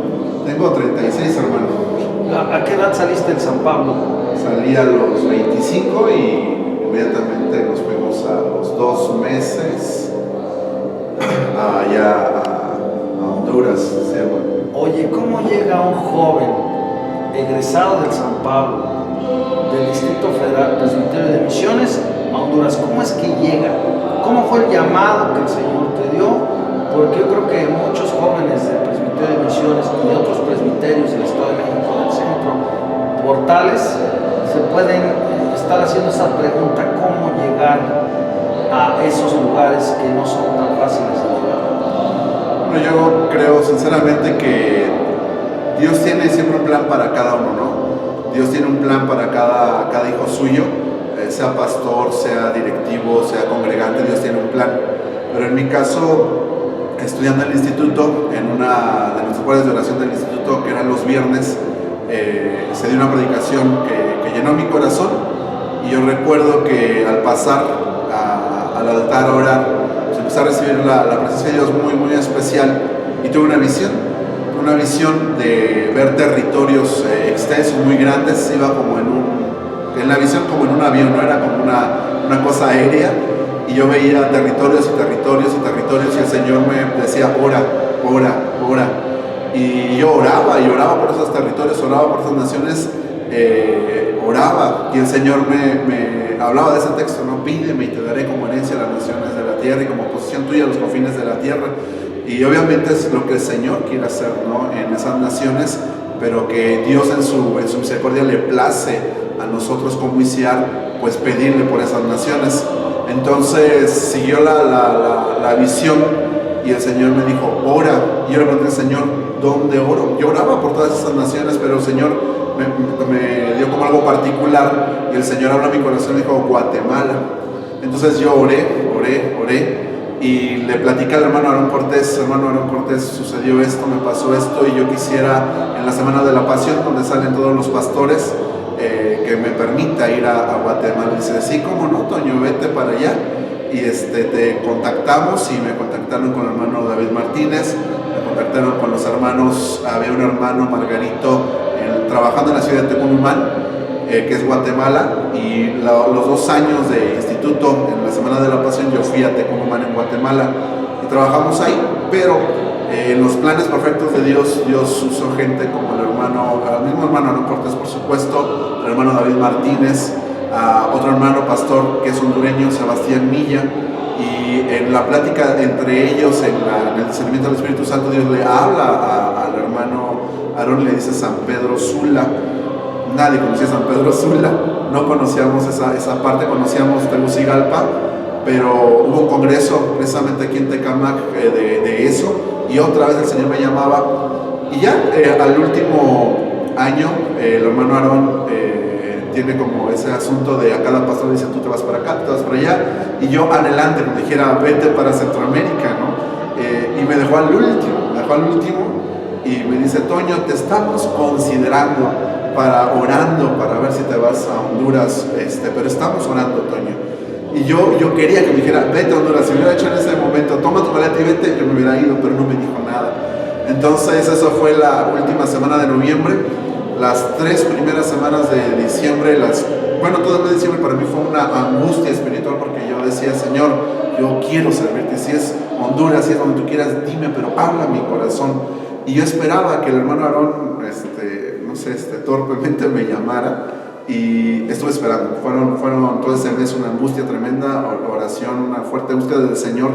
Tengo 36, hermano. ¿A qué edad saliste de San Pablo? Salí a los 25 y inmediatamente nos fuimos a los 2 meses allá a Honduras. Sí, hermano. Oye, ¿cómo llega un joven egresado del San Pablo, del Distrito Federal, Presbiterio de Misiones, a Honduras? ¿Cómo es que llega? ¿Cómo fue el llamado que el Señor te dio? Porque yo creo que muchos jóvenes del Presbiterio de Misiones y de otros presbiterios del Estado de México, del centro, portales, se pueden estar haciendo esa pregunta: ¿cómo llegar a esos lugares que no son tan fáciles de llegar? Bueno, yo creo sinceramente que Dios tiene siempre un plan para cada uno, ¿no? Dios tiene un plan para cada hijo suyo, sea pastor, sea directivo, sea congregante. Dios tiene un plan. Pero en mi caso, estudiando en el instituto, en una de nuestras horas de oración del instituto, que eran los viernes, se dio una predicación que llenó mi corazón, Y yo recuerdo que al pasar al altar a orar, pues empecé a recibir la presencia de Dios muy, muy especial. Y tuve una visión de ver territorios extensos, muy grandes. Iba como en la visión como en un avión, no era como una cosa aérea. Y yo veía territorios y territorios y territorios, y el Señor me decía, ora, ora, ora. Y yo oraba por esos territorios, oraba por esas naciones, oraba, y el Señor me hablaba de ese texto, ¿no? Pídeme y te daré como herencia a las naciones de la tierra y como posesión tuya a los confines de la tierra. Y obviamente es lo que el Señor quiere hacer, ¿no? En esas naciones, pero que Dios en su misericordia le place a nosotros como ICIAR, pues pedirle por esas naciones. Entonces siguió la visión, y el Señor me dijo, ora. Y yo le pregunté al Señor, ¿dónde oro? Yo oraba por todas esas naciones, pero el Señor me dio como algo particular, y el Señor habló a mi corazón y me dijo, Guatemala. Entonces yo oré, y le platicé al hermano Aarón Cortés, sucedió esto, me pasó esto, y yo quisiera en la Semana de la Pasión, donde salen todos los pastores, que me permita ir a Guatemala. Y dice, sí, cómo no, Toño, vete para allá. Y te contactamos, y me contactaron con el hermano David Martínez, me contactaron con los hermanos, había un hermano Margarito trabajando en la ciudad de Tecumumán, que es Guatemala, y los 2 años de instituto en la Semana de la Pasión yo fui a Tecumumán en Guatemala y trabajamos ahí, pero en los planes perfectos de Dios usó gente como el mismo hermano Aarón Cortés, por supuesto, el hermano David Martínez, otro hermano pastor que es hondureño, Sebastián Milla, y en la plática entre ellos, en el discernimiento del Espíritu Santo, Dios le habla al hermano Aarón y le dice San Pedro Sula. Nadie conocía San Pedro Sula, no conocíamos esa parte, conocíamos Tegucigalpa, pero hubo un congreso precisamente aquí en Tecámac de eso, y otra vez el Señor me llamaba, y ya al último año el hermano Aarón tiene como ese asunto de a cada pastor le dice, tú te vas para acá, tú te vas para allá, y yo adelante, me dijera, vete para Centroamérica, ¿no? Y me dejó al último, y me dice, Toño, te estamos considerando orando para ver si te vas a Honduras, pero estamos orando, Toño. Y yo quería que me dijera, vete a Honduras. Si me hubiera hecho en ese momento, toma tu maleta y vete, yo me hubiera ido, pero no me dijo nada. Entonces eso fue la última semana de noviembre. Las 3 primeras semanas de diciembre, todo el mes de diciembre para mí fue una angustia espiritual, porque yo decía, Señor, yo quiero servirte, si es Honduras, si es donde tú quieras, dime, pero habla mi corazón. Y yo esperaba que el hermano Aarón, torpemente me llamara, y estuve esperando. Fueron todo ese mes una angustia tremenda, oración, una fuerte búsqueda del Señor.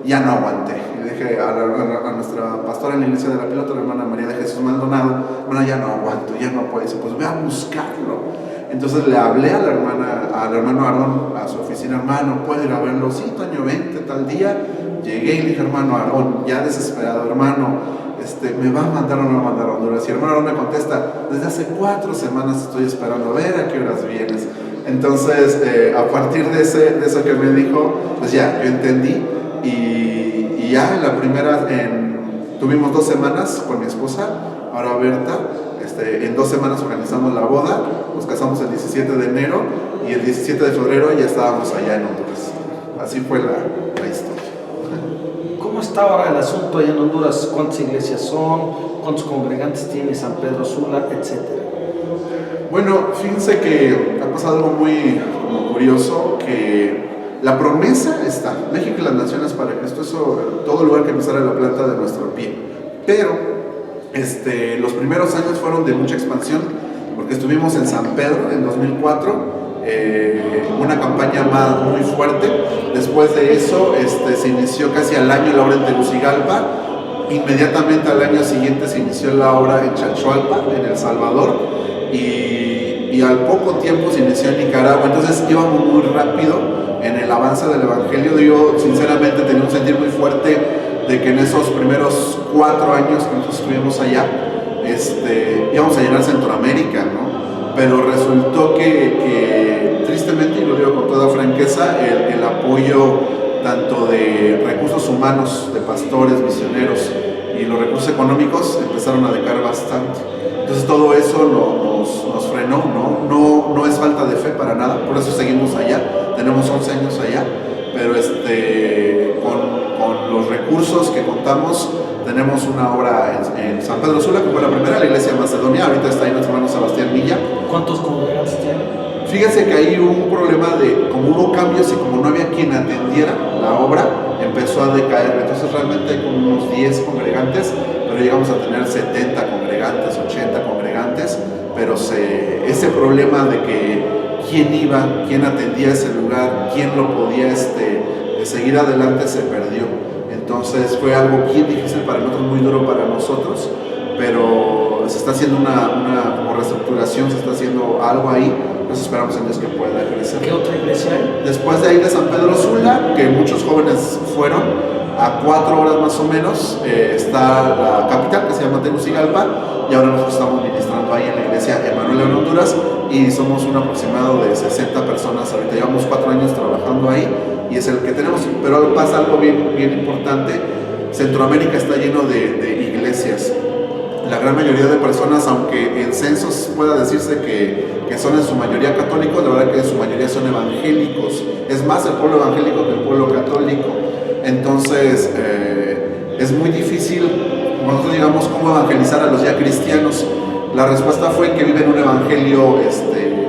Ya no aguanté. Le dije a nuestra pastora en la iglesia de la Pilota, la hermana María de Jesús Maldonado, hermana, ya no aguanto, ya no puedo. Dice, pues voy a buscarlo. Entonces le hablé al hermano Aarón, a su oficina, hermano, ¿puedo ir a verlo? Sí, Toño, vente tal día. Llegué y le dije, hermano Aarón, ya desesperado, hermano, ¿me va a mandar o no me va a mandar a Honduras? Y el hermano Aarón me contesta, desde hace 4 semanas estoy esperando a ver a qué horas vienes. Entonces, a partir de eso que me dijo, pues ya, yo entendí, y ya en la primera, tuvimos 2 semanas con mi esposa, ahora Berta, en 2 semanas organizamos la boda, nos casamos el 17 de enero, y el 17 de febrero ya estábamos allá en Honduras. Así fue la historia. ¿Cómo está ahora el asunto allá en Honduras? ¿Cuántas iglesias son? ¿Cuántos congregantes tiene San Pedro Sula, etcétera? Bueno, fíjense que ha pasado algo muy curioso, que la promesa está, México y las naciones para Cristo, eso, todo lugar que nos sale la planta de nuestro pie. Pero los primeros años fueron de mucha expansión, porque estuvimos en San Pedro en 2004, una campaña muy fuerte. Después de eso se inició casi al año la obra en Tegucigalpa. Inmediatamente al año siguiente se inició la obra en Chalchualpa, en El Salvador, y al poco tiempo se inició en Nicaragua. Entonces íbamos muy rápido en el avance del Evangelio. Yo sinceramente tenía un sentir muy fuerte de que en esos primeros 4 años que nosotros estuvimos allá, íbamos a llenar Centroamérica, ¿no? Pero resultó que tristemente, y lo digo con toda franqueza, el apoyo tanto de recursos humanos, de pastores, misioneros, y los recursos económicos empezaron a decaer bastante. Entonces todo eso nos frenó, no es falta de fe para nada, por eso seguimos allá, tenemos 11 años allá, pero con los recursos que contamos, tenemos una obra en San Pedro Sula, que fue la primera, la iglesia de Macedonia, ahorita está ahí nuestro hermano Sebastián Villa. ¿Cuántos congregantes tienen? Fíjense que ahí hubo un problema de, como hubo cambios y como no había quien atendiera la obra, empezó a decaer. Entonces realmente hay como unos 10 congregantes, pero llegamos a tener 70 congregantes, 80 congregantes, pero ese problema de que quién iba, quién atendía ese lugar, quién lo podía seguir adelante se perdió. Entonces fue algo bien difícil para nosotros, muy duro para nosotros, pero se está haciendo una como reestructuración, se está haciendo algo ahí. Pues esperamos en Dios que pueda crecer. ¿Qué otra iglesia hay? Después de ahí de San Pedro Sula, que muchos jóvenes fueron, a 4 horas más o menos, está la capital que se llama Tegucigalpa, y ahora nosotros estamos ministrando ahí en la iglesia Emanuel en Honduras, y somos un aproximado de 60 personas. Ahorita llevamos 4 años trabajando ahí, y es el que tenemos. Pero pasa algo bien importante. Centroamérica está lleno de iglesias. La gran mayoría de personas, aunque en censos pueda decirse que son en su mayoría católicos, la verdad que en su mayoría son evangélicos. Es más el pueblo evangélico que el pueblo católico. Entonces, es muy difícil, cuando digamos, cómo evangelizar a los ya cristianos. La respuesta fue que viven un evangelio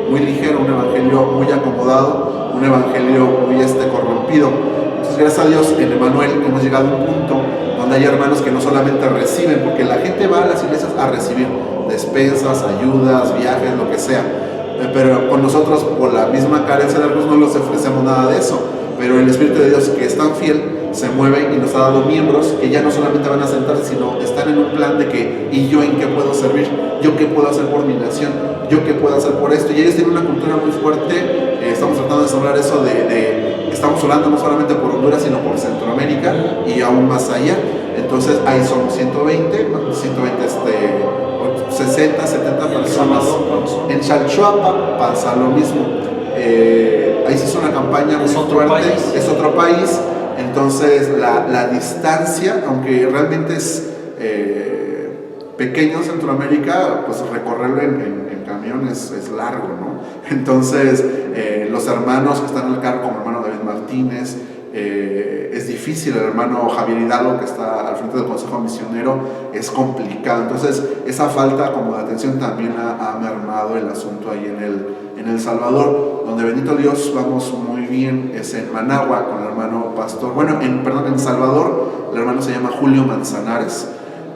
muy ligero, un evangelio muy acomodado, un evangelio muy corrompido. Entonces, gracias a Dios, en Emanuel hemos llegado a un punto donde hay hermanos que no solamente reciben, porque la gente va a las iglesias a recibir despensas, ayudas, viajes, lo que sea, pero con nosotros, por la misma carencia de recursos, no les ofrecemos nada de eso. Pero el Espíritu de Dios, que es tan fiel, se mueve y nos ha dado miembros que ya no solamente van a sentarse, sino están en un plan de que, ¿y yo en qué puedo servir? ¿Yo qué puedo hacer por mi nación? ¿Yo qué puedo hacer por esto? Y ellos tienen una cultura muy fuerte. Estamos tratando de sobrar eso estamos orando no solamente por Honduras, sino por Centroamérica y aún más allá. Entonces ahí somos 60, 70 personas. En Chalchuapa pasa lo mismo. Ahí se hizo una campaña muy fuerte, es otro país. Entonces la distancia, aunque realmente es pequeño Centroamérica, pues recorrerlo en camión es largo, ¿no? Entonces los hermanos que están en el carro, como el hermano David Martínez, es difícil. El hermano Javier Hidalgo, que está al frente del Consejo Misionero, es complicado. Entonces esa falta como de atención también ha mermado el asunto ahí en El Salvador. Donde bendito Dios vamos muy bien es en Managua con el hermano pastor, en Salvador el hermano se llama Julio Manzanares,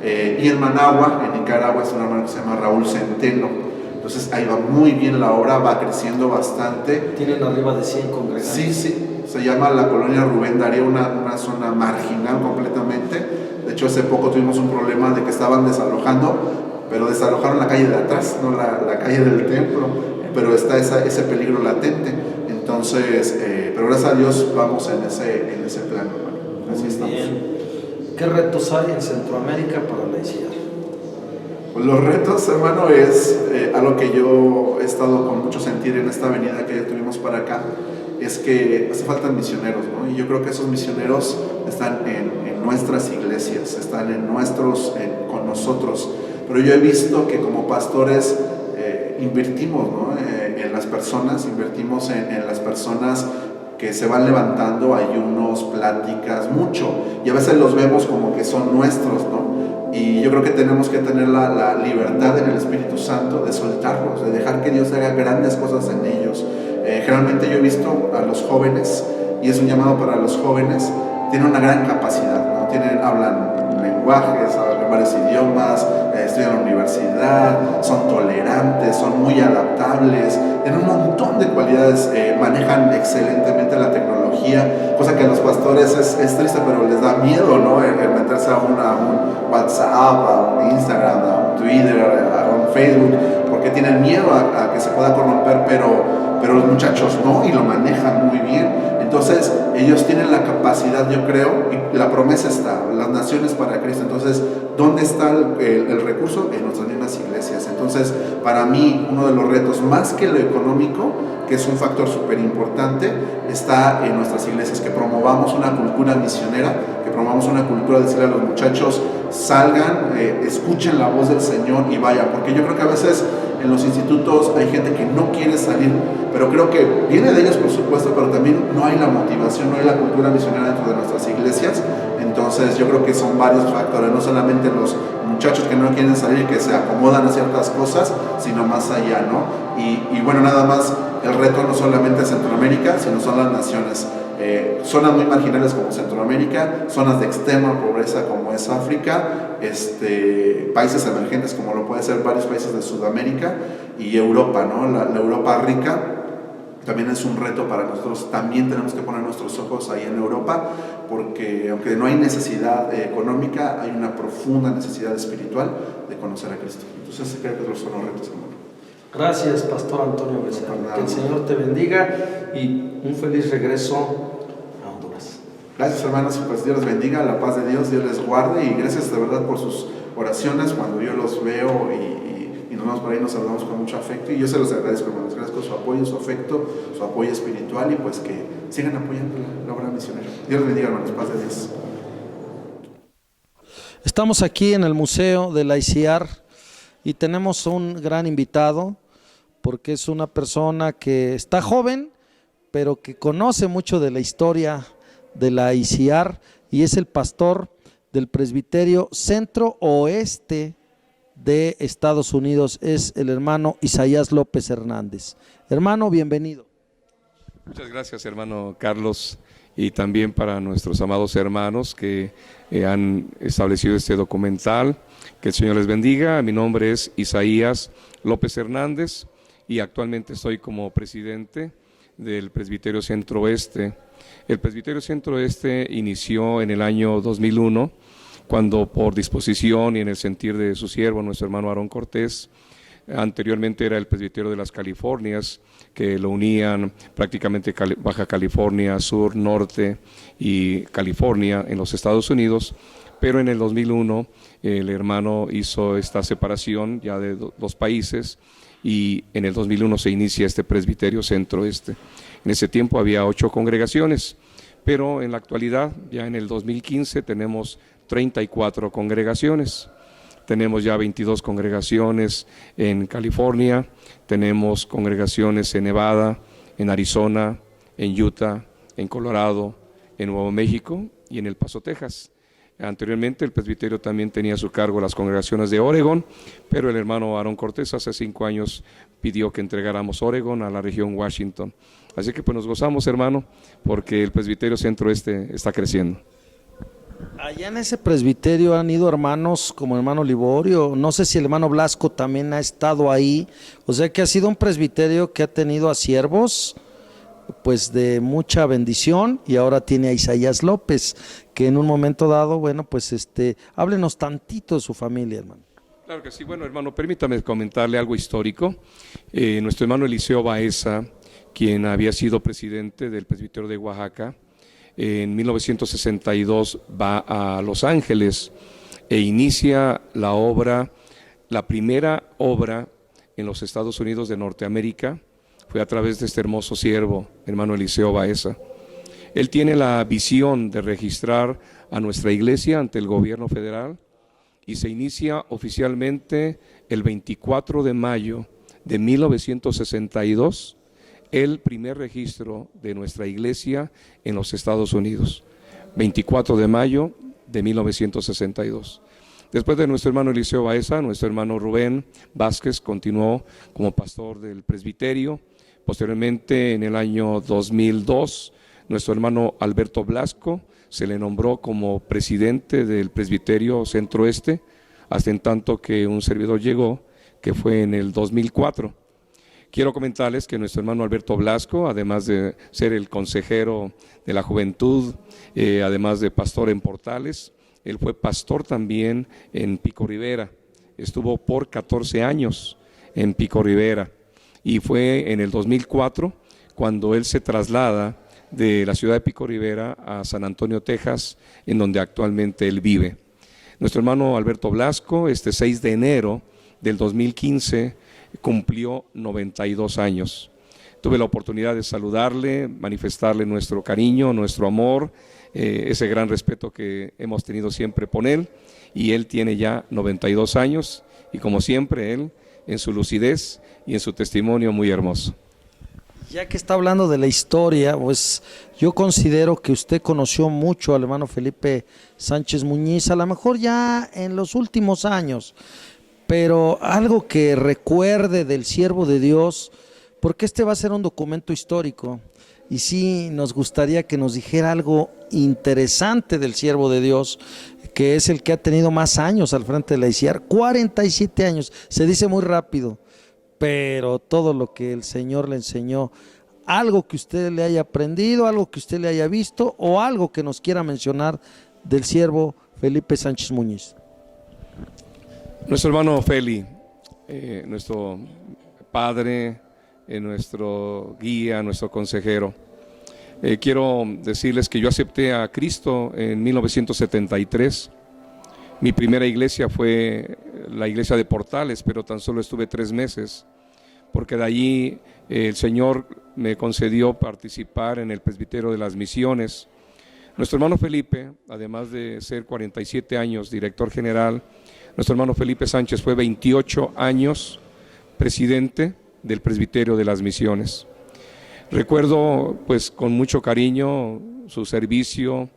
y en Managua, en Nicaragua, es un hermano que se llama Raúl Centeno. Entonces ahí va muy bien la obra, va creciendo bastante. ¿Tienen arriba de 100 congregantes? Sí, se llama la colonia Rubén Darío, una zona marginal completamente. De hecho, hace poco tuvimos un problema de que estaban desalojando, pero desalojaron la calle de atrás, no la calle del templo, pero está ese peligro latente. Entonces, pero gracias a Dios vamos en ese plan, hermano. Así estamos. Bien. ¿Qué retos hay en Centroamérica para la ICIAR? Pues los retos, hermano, es algo que yo he estado con mucho sentir en esta venida que tuvimos para acá, es que hace falta misioneros, ¿no? Y yo creo que esos misioneros están en nuestras iglesias, están con nosotros. Pero yo he visto que como pastores invertimos, ¿no? En las personas, invertimos en las personas que se van levantando, ayunos, pláticas, mucho, y a veces los vemos como que son nuestros, ¿no? Y yo creo que tenemos que tener la libertad en el Espíritu Santo de soltarlos, de dejar que Dios haga grandes cosas en ellos. Generalmente yo he visto a los jóvenes, y es un llamado para los jóvenes, tienen una gran capacidad, ¿no? Hablan lenguajes, hablan varios idiomas, estudian en la universidad, son tolerantes, son muy adaptables, tienen un montón de cualidades, manejan excelentemente la tecnología, cosa que a los pastores es triste, pero les da miedo, ¿no? El meterse a un WhatsApp, a un Instagram, a un Twitter, a un Facebook, porque tienen miedo a que se pueda corromper, pero los muchachos no, y lo manejan muy bien. Entonces ellos tienen la capacidad, yo creo, y la promesa está, las naciones para Cristo. Entonces, ¿dónde está el recurso? En nuestras mismas iglesias. Entonces, para mí, uno de los retos, más que lo económico, que es un factor súper importante, está en nuestras iglesias, que promovamos una cultura misionera, que promovamos una cultura de decirle a los muchachos, salgan, escuchen la voz del Señor y vayan, porque yo creo que a veces en los institutos hay gente que no quiere salir, pero creo que viene de ellos por supuesto, pero también no hay la motivación, no hay la cultura misionera dentro de nuestras iglesias. Entonces yo creo que son varios factores, no solamente los muchachos que no quieren salir, que se acomodan a ciertas cosas, sino más allá, ¿no? Y bueno, nada más, el reto no solamente es Centroamérica, sino son las naciones. Zonas muy marginales como Centroamérica, zonas de extrema pobreza como es África, países emergentes como lo puede ser varios países de Sudamérica y Europa, ¿no? La Europa rica también es un reto para nosotros. También tenemos que poner nuestros ojos ahí en Europa, porque aunque no hay necesidad económica, hay una profunda necesidad espiritual de conocer a Cristo. Entonces creo que esos son los retos, hermano. Gracias, Pastor Antonio Becerra. Que el Señor te bendiga y un feliz regreso a Honduras. Gracias, hermanos, pues Dios les bendiga, la paz de Dios, Dios les guarde, y gracias de verdad por sus oraciones. Cuando yo los veo y nos vemos por ahí, nos saludamos con mucho afecto, y yo se los agradezco, hermanos. Gracias por su apoyo, su afecto, su apoyo espiritual, y pues que sigan apoyando la obra misionera. Dios les bendiga, hermanos, paz de Dios. Estamos aquí en el Museo de la ICIAR y tenemos un gran invitado, porque es una persona que está joven, pero que conoce mucho de la historia de la ICIAR, y es el pastor del Presbiterio Centro Oeste de Estados Unidos, es el hermano Isaías López Hernández. Hermano, bienvenido. Muchas gracias, hermano Carlos, y también para nuestros amados hermanos que han establecido este documental. Que el Señor les bendiga. Mi nombre es Isaías López Hernández y actualmente estoy como presidente del Presbiterio Centro Oeste. El Presbiterio Centro Oeste inició en el año 2001, cuando por disposición y en el sentir de su siervo, nuestro hermano Aarón Cortés, anteriormente era el Presbiterio de las Californias, que lo unían prácticamente Baja California, Sur, Norte y California en los Estados Unidos, pero en el 2001 el hermano hizo esta separación ya de dos países, y en el 2001 se inicia este Presbiterio Centro Oeste. En ese tiempo había 8 congregaciones, pero en la actualidad, ya en el 2015, tenemos 34 congregaciones. Tenemos ya 22 congregaciones en California, tenemos congregaciones en Nevada, en Arizona, en Utah, en Colorado, en Nuevo México y en El Paso, Texas. Anteriormente el presbiterio también tenía a su cargo las congregaciones de Oregón, pero el hermano Aarón Cortés hace 5 años pidió que entregáramos Oregón a la región Washington. Así que pues nos gozamos, hermano, porque el Presbiterio Centro Este está creciendo. Allá en ese presbiterio han ido hermanos como el hermano Liborio, no sé si el hermano Blasco también ha estado ahí, o sea que ha sido un presbiterio que ha tenido a siervos pues de mucha bendición, y ahora tiene a Isaías López, que en un momento dado, bueno, pues háblenos tantito de su familia, hermano. Claro que sí. Bueno, hermano, permítame comentarle algo histórico. Nuestro hermano Eliseo Baeza, quien había sido presidente del Presbiterio de Oaxaca, en 1962 va a Los Ángeles e inicia la obra, la primera obra en los Estados Unidos de Norteamérica. Fue a través de este hermoso siervo, hermano Eliseo Baeza. Él tiene la visión de registrar a nuestra iglesia ante el gobierno federal, y se inicia oficialmente el 24 de mayo de 1962, el primer registro de nuestra iglesia en los Estados Unidos, 24 de mayo de 1962. Después de nuestro hermano Eliseo Baeza, nuestro hermano Rubén Vázquez continuó como pastor del presbiterio. Posteriormente, en el año 2002, nuestro hermano Alberto Blasco se le nombró como presidente del Presbiterio Centro Este, hasta en tanto que un servidor llegó, que fue en el 2004. Quiero comentarles que nuestro hermano Alberto Blasco, además de ser el consejero de la juventud, además de pastor en Portales, él fue pastor también en Pico Rivera. Estuvo por 14 años en Pico Rivera, y fue en el 2004 cuando él se traslada de la ciudad de Pico Rivera a San Antonio, Texas, en donde actualmente él vive. Nuestro hermano Alberto Blasco, este 6 de enero del 2015, cumplió 92 años. tuve la oportunidad de saludarle, manifestarle nuestro cariño, nuestro amor, ese gran respeto que hemos tenido siempre por él, y él tiene ya 92 años y como siempre él en su lucidez y en su testimonio muy hermoso. Ya que está hablando de la historia, pues yo considero que usted conoció mucho al hermano Felipe Sánchez Muñiz, a lo mejor ya en los últimos años, pero algo que recuerde del siervo de Dios, porque este va a ser un documento histórico, y sí nos gustaría que nos dijera algo interesante del siervo de Dios, que es el que ha tenido más años al frente de la ICIAR, 47 años, se dice muy rápido, pero todo lo que el Señor le enseñó, algo que usted le haya aprendido, algo que usted le haya visto o algo que nos quiera mencionar del siervo Felipe Sánchez Muñiz. Nuestro hermano Feli, nuestro padre, nuestro guía, nuestro consejero. Quiero decirles que yo acepté a Cristo en 1973. Mi primera iglesia fue la iglesia de Portales, pero tan solo estuve 3 meses, porque de allí el Señor me concedió participar en el presbiterio de las misiones. Nuestro hermano Felipe, además de ser 47 años director general, nuestro hermano Felipe Sánchez fue 28 años presidente del presbiterio de las misiones. Recuerdo pues con mucho cariño su servicio.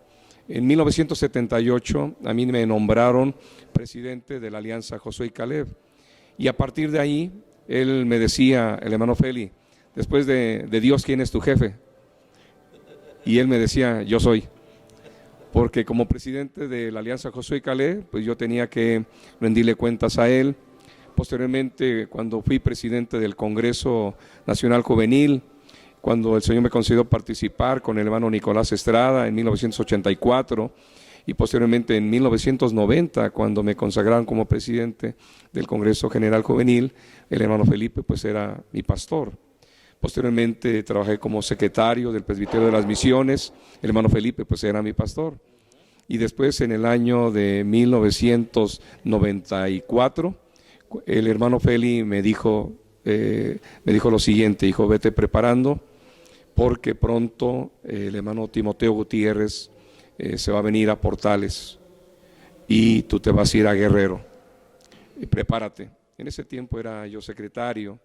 En 1978 a mí me nombraron presidente de la Alianza Josué y Caleb, y a partir de ahí él me decía, el hermano Feli, después de Dios, ¿quién es tu jefe? Y él me decía, yo soy, porque como presidente de la Alianza Josué y Caleb, pues yo tenía que rendirle cuentas a él. Posteriormente, cuando fui presidente del Congreso Nacional Juvenil, cuando el Señor me concedió participar con el hermano Nicolás Estrada en 1984, y posteriormente en 1990, cuando me consagraron como presidente del Congreso General Juvenil, el hermano Felipe pues era mi pastor. Posteriormente trabajé como secretario del Presbiterio de las Misiones, el hermano Felipe pues era mi pastor. Y después en el año de 1994, el hermano Feli me dijo lo siguiente, dijo, vete preparando, porque pronto el hermano Timoteo Gutiérrez se va a venir a Portales y tú te vas a ir a Guerrero, y prepárate. En ese tiempo era yo secretario.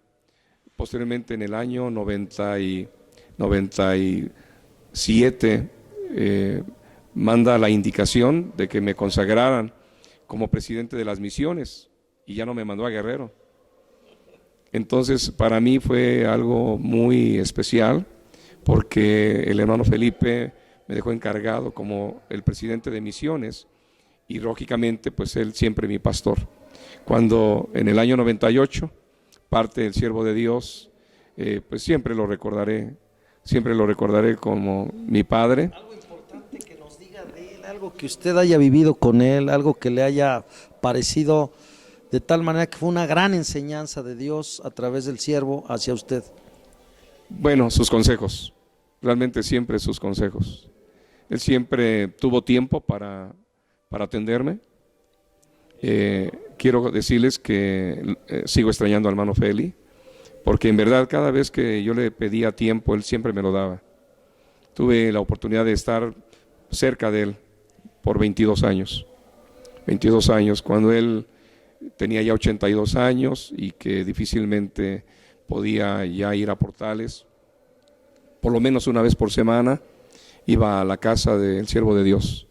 Posteriormente en el año 97 manda la indicación de que me consagraran como presidente de las misiones y ya no me mandó a Guerrero. Entonces para mí fue algo muy especial, porque el hermano Felipe me dejó encargado como el presidente de misiones y lógicamente pues él siempre mi pastor. Cuando en el año 98 parte el siervo de Dios, pues siempre lo recordaré como mi padre. Algo importante que nos diga de él, algo que usted haya vivido con él, algo que le haya parecido de tal manera que fue una gran enseñanza de Dios a través del siervo hacia usted. Bueno, sus consejos, realmente siempre sus consejos. Él siempre tuvo tiempo para atenderme. Quiero decirles que sigo extrañando al hermano Feli, porque en verdad cada vez que yo le pedía tiempo, él siempre me lo daba. Tuve la oportunidad de estar cerca de él por 22 años. 22 años, cuando él tenía ya 82 años y que difícilmente podía ya ir a Portales. Por lo menos una vez por semana iba a la casa del siervo de Dios.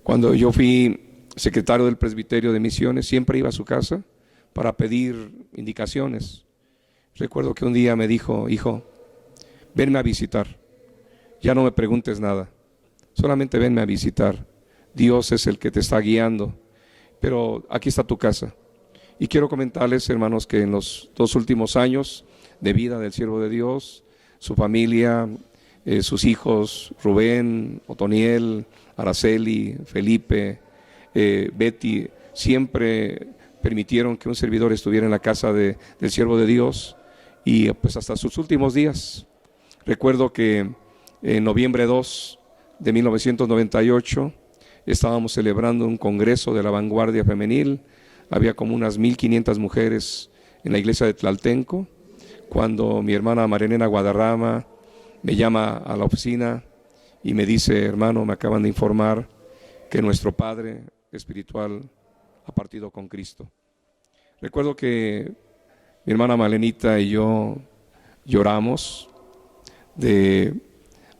Cuando yo fui secretario del presbiterio de misiones, siempre iba a su casa para pedir indicaciones. Recuerdo que un día me dijo, hijo, venme a visitar, ya no me preguntes nada, solamente venme a visitar. Dios es el que te está guiando, pero aquí está tu casa. Y quiero comentarles, hermanos, que en los 2 últimos años de vida del siervo de Dios, su familia, sus hijos, Rubén, Otoniel, Araceli, Felipe, Betty, siempre permitieron que un servidor estuviera en la casa del siervo de Dios, y pues hasta sus últimos días. Recuerdo que en noviembre 2 de 1998 estábamos celebrando un congreso de la vanguardia femenil. Había como unas 1500 mujeres en la iglesia de Tlaltenco, cuando mi hermana Marilena Guadarrama me llama a la oficina y me dice: hermano, me acaban de informar que nuestro padre espiritual ha partido con Cristo. Recuerdo que mi hermana Malenita y yo lloramos,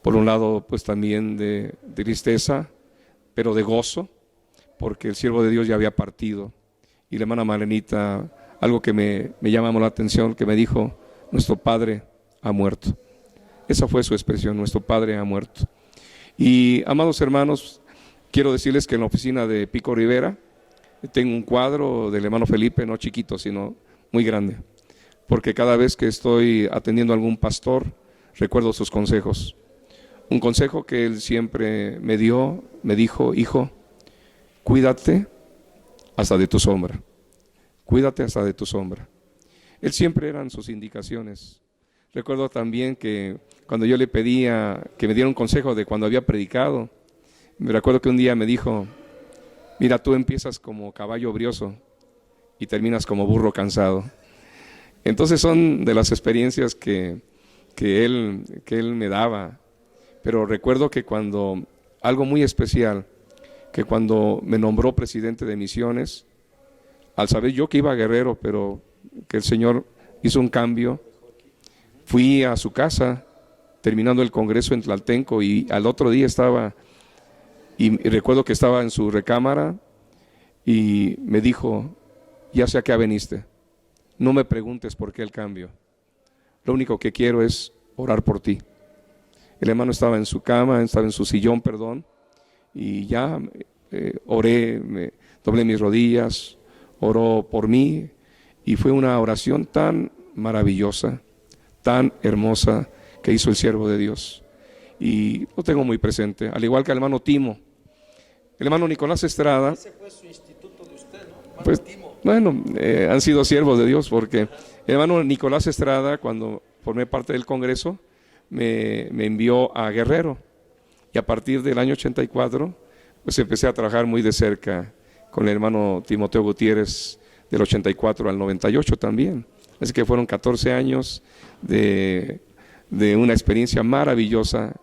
por un lado pues también de tristeza, pero de gozo, porque el siervo de Dios ya había partido. Y la hermana Malenita, algo que me llamó la atención, que me dijo: nuestro padre ha muerto. Esa fue su expresión: nuestro padre ha muerto. Y amados hermanos, quiero decirles que en la oficina de Pico Rivera tengo un cuadro del hermano Felipe, no chiquito, sino muy grande, porque cada vez que estoy atendiendo a algún pastor, recuerdo sus consejos. Un consejo que él siempre me dio, me dijo: hijo, cuídate hasta de tu sombra, cuídate hasta de tu sombra. Él siempre eran sus indicaciones. Recuerdo también que cuando yo le pedía que me diera un consejo de cuando había predicado, me recuerdo que un día me dijo: mira, tú empiezas como caballo brioso y terminas como burro cansado. Entonces son de las experiencias que él me daba. Pero recuerdo que algo muy especial, que cuando me nombró presidente de misiones, al saber yo que iba a Guerrero, pero que el Señor hizo un cambio, fui a su casa terminando el congreso en Tlaltenco, y al otro día y recuerdo que estaba en su recámara y me dijo: ya sé a qué veniste, no me preguntes por qué el cambio, lo único que quiero es orar por ti. El hermano estaba en su cama, estaba en su sillón, y ya oré, me doblé mis rodillas, oró por mí, y fue una oración tan maravillosa, tan hermosa, que hizo el siervo de Dios, y lo tengo muy presente, al igual que el hermano Timo. El hermano Nicolás Estrada. Ese fue su instituto de usted, ¿no? Pues, Timo. Bueno, han sido siervos de Dios, porque el hermano Nicolás Estrada, cuando formé parte del Congreso, me envió a Guerrero, y a partir del año 84 pues empecé a trabajar muy de cerca con el hermano Timoteo Gutiérrez, del 84 al 98 también. Así que fueron 14 años de una experiencia maravillosa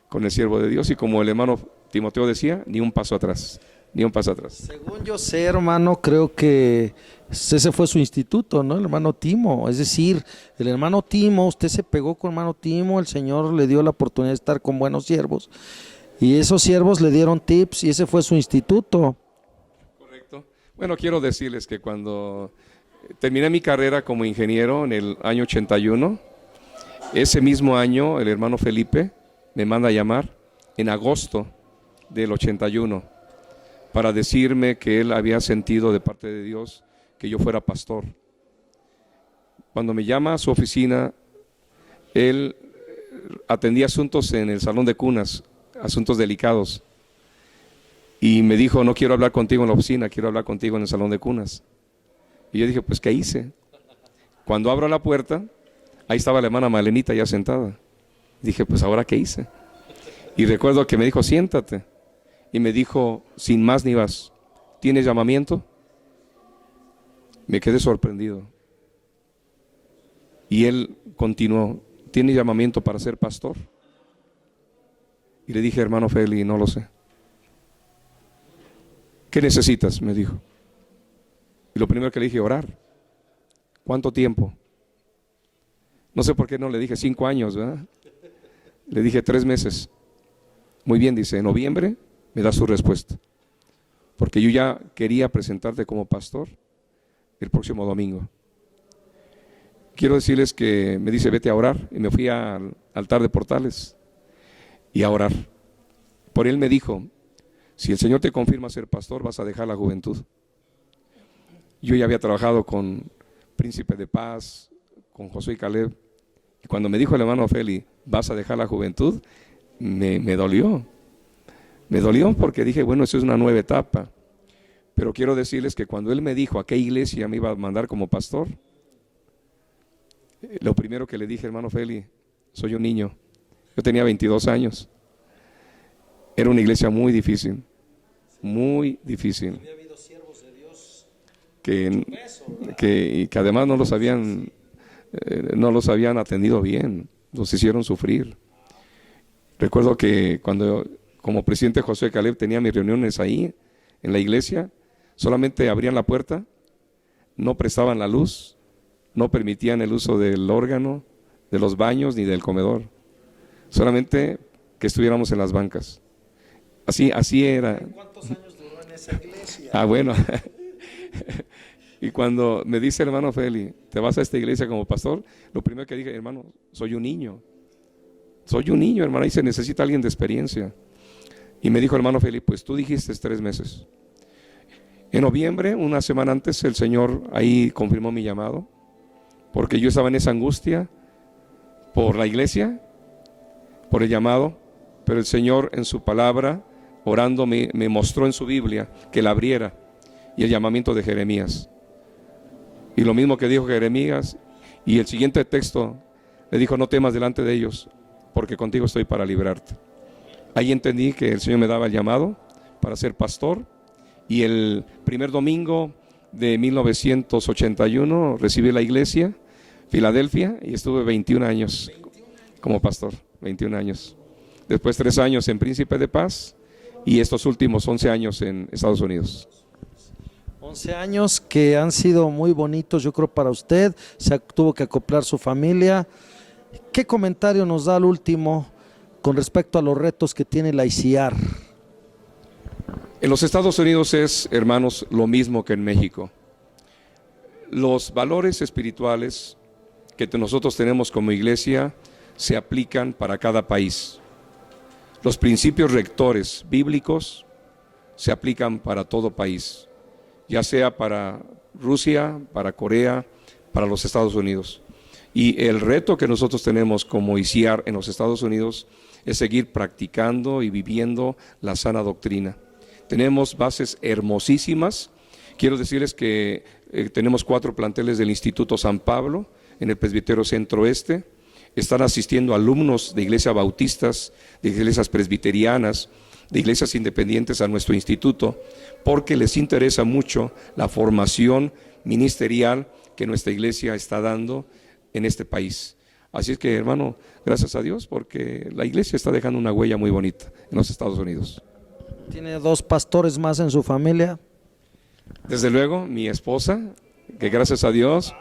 con el siervo de Dios, y como el hermano Timoteo decía, ni un paso atrás, ni un paso atrás. Según yo sé, hermano, creo que ese fue su instituto, ¿no? El hermano Timo, es decir, el hermano Timo, usted se pegó con el hermano Timo, el Señor le dio la oportunidad de estar con buenos siervos, y esos siervos le dieron tips, y ese fue su instituto. Correcto. Bueno, quiero decirles que cuando terminé mi carrera como ingeniero en el año 81, ese mismo año el hermano Felipe me manda a llamar en agosto del 81 para decirme que él había sentido de parte de Dios que yo fuera pastor. Cuando me llama a su oficina, él atendía asuntos en el salón de cunas, asuntos delicados, y me dijo: no quiero hablar contigo en la oficina, quiero hablar contigo en el salón de cunas. Y yo dije: pues, ¿qué hice? Cuando abro la puerta, ahí estaba la hermana Malenita ya sentada. Dije: pues, ¿ahora qué hice? Y recuerdo que me dijo: siéntate. Y me dijo, sin más ni más: ¿tienes llamamiento? Me quedé sorprendido. Y él continuó: ¿tienes llamamiento para ser pastor? Y le dije: hermano Feli, no lo sé. ¿Qué necesitas?, me dijo. Y lo primero que le dije: orar. ¿Cuánto tiempo? No sé por qué no le dije 5 años, ¿verdad? Le dije 3 meses. Muy bien, dice, en noviembre me da su respuesta, porque yo ya quería presentarte como pastor el próximo domingo. Quiero decirles que me dice: vete a orar, y me fui al altar de Portales y a orar. Por él me dijo: si el Señor te confirma ser pastor, vas a dejar la juventud. Yo ya había trabajado con Príncipe de Paz, con Josué y Caleb, y cuando me dijo el hermano Feli: vas a dejar la juventud, me dolió. Me dolió porque dije: bueno, eso es una nueva etapa. Pero quiero decirles que cuando él me dijo a qué iglesia me iba a mandar como pastor, lo primero que le dije: hermano Feli, soy un niño, yo tenía 22 años, era una iglesia muy difícil, muy difícil, que además no los habían no los habían atendido bien, los hicieron sufrir. Recuerdo que cuando como presidente Josué Caleb tenía mis reuniones ahí en la iglesia, solamente abrían la puerta, no prestaban la luz, no permitían el uso del órgano, de los baños ni del comedor, solamente que estuviéramos en las bancas. Así era. ¿Cuántos años duró en esa iglesia? Ah, bueno. Y cuando me dice el hermano Feli, ¿te vas a esta iglesia como pastor? Lo primero que dije, hermano, soy un niño, hermano, ahí se necesita alguien de experiencia. Y me dijo el hermano Feli, pues tú dijiste 3 meses. En noviembre, una semana antes, el Señor ahí confirmó mi llamado, porque yo estaba en esa angustia por la iglesia, por el llamado, pero el Señor en su palabra, orando, me mostró en su Biblia que la abriera, y el llamamiento de Jeremías. Y lo mismo que dijo Jeremías, y el siguiente texto le dijo, no temas delante de ellos, porque contigo estoy para librarte. Ahí entendí que el Señor me daba el llamado para ser pastor, y el primer domingo de 1981 recibí la iglesia, Filadelfia, y estuve 21 años como pastor, 21 años. Después 3 años en Príncipe de Paz, y estos últimos 11 años en Estados Unidos. 11 años que han sido muy bonitos, yo creo, para usted. Tuvo que acoplar su familia. ¿Qué comentario nos da al último con respecto a los retos que tiene la ICIAR? En los Estados Unidos es, hermanos, lo mismo que en México. Los valores espirituales que nosotros tenemos como iglesia se aplican para cada país. Los principios rectores bíblicos se aplican para todo país, ya sea para Rusia, para Corea, para los Estados Unidos. Y el reto que nosotros tenemos como ICIAR en los Estados Unidos es seguir practicando y viviendo la sana doctrina. Tenemos bases hermosísimas. Quiero decirles que tenemos 4 planteles del Instituto San Pablo en el Presbiterio Centro Oeste. Están asistiendo alumnos de iglesias bautistas, de iglesias presbiterianas, de iglesias independientes a nuestro instituto, porque les interesa mucho la formación ministerial que nuestra iglesia está dando en este país. Así es que, hermano, gracias a Dios, porque la iglesia está dejando una huella muy bonita en los Estados Unidos. ¿Tiene 2 pastores más en su familia? Desde luego, mi esposa, que gracias a Dios,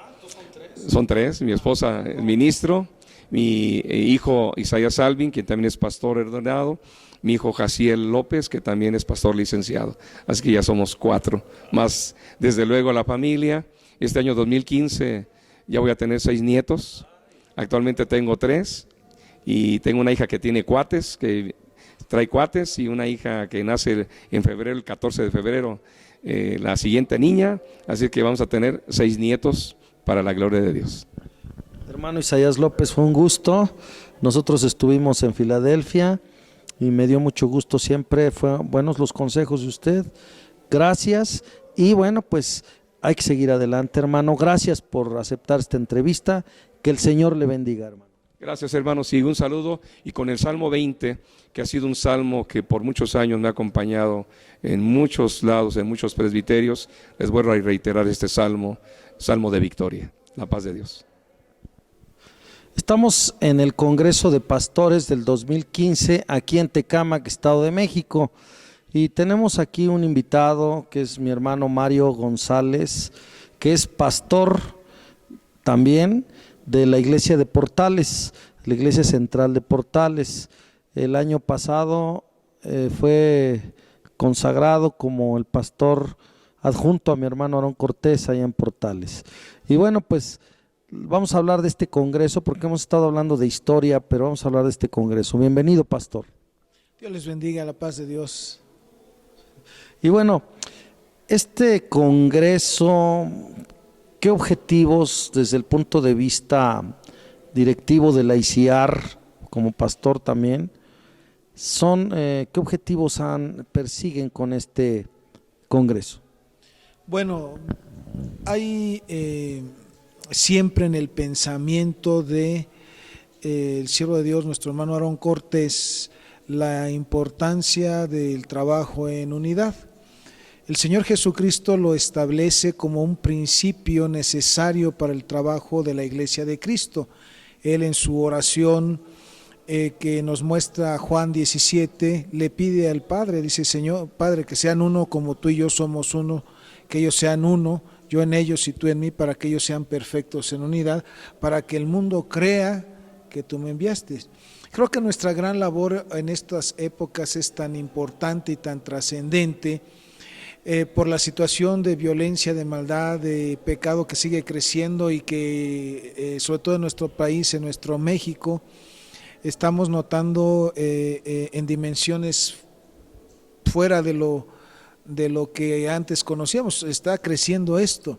son 3, mi esposa es ministro, mi hijo Isaías Alvin, quien también es pastor ordenado, mi hijo Jaciel López, que también es pastor licenciado. Así que ya somos 4, más desde luego la familia. Este año 2015 ya voy a tener 6 nietos, actualmente tengo 3, y tengo una hija que tiene cuates, que trae cuates, y una hija que nace en febrero, el 14 de febrero, la siguiente niña, así que vamos a tener 6 nietos para la gloria de Dios. Hermano Isaías López, fue un gusto. Nosotros estuvimos en Filadelfia y me dio mucho gusto siempre, fueron buenos los consejos de usted. Gracias, y bueno, pues hay que seguir adelante, hermano. Gracias por aceptar esta entrevista. Que el Señor le bendiga, hermano. Gracias, hermano. Sí, un saludo, y con el Salmo 20, que ha sido un salmo que por muchos años me ha acompañado en muchos lados, en muchos presbiterios, les vuelvo a reiterar este salmo, salmo de victoria. La paz de Dios. Estamos en el Congreso de Pastores del 2015 aquí en Tecámac, Estado de México, y tenemos aquí un invitado que es mi hermano Mario González, que es pastor también de la iglesia de Portales, la iglesia central de Portales. El año pasado fue consagrado como el pastor adjunto a mi hermano Aarón Cortés allá en Portales. Y bueno, pues vamos a hablar de este congreso porque hemos estado hablando de historia, pero vamos a hablar de este congreso. Bienvenido, pastor. Dios les bendiga, la paz de Dios. Y bueno, este congreso, ¿qué objetivos desde el punto de vista directivo de la ICIAR, como pastor también, son, qué objetivos persiguen con este congreso? Bueno, hay siempre en el pensamiento de el siervo de Dios, nuestro hermano Aarón Cortés, la importancia del trabajo en unidad. el Señor Jesucristo lo establece como un principio necesario para el trabajo de la Iglesia de Cristo. Él en su oración que nos muestra Juan 17, le pide al Padre, dice: Señor, Padre, que sean uno como tú y yo somos uno, que ellos sean uno, yo en ellos y tú en mí, para que ellos sean perfectos en unidad, para que el mundo crea que tú me enviaste. Creo que nuestra gran labor en estas épocas es tan importante y tan trascendente por la situación de violencia, de maldad, de pecado que sigue creciendo y que sobre todo en nuestro país, en nuestro México, estamos notando en dimensiones fuera de lo que antes conocíamos. Está creciendo esto.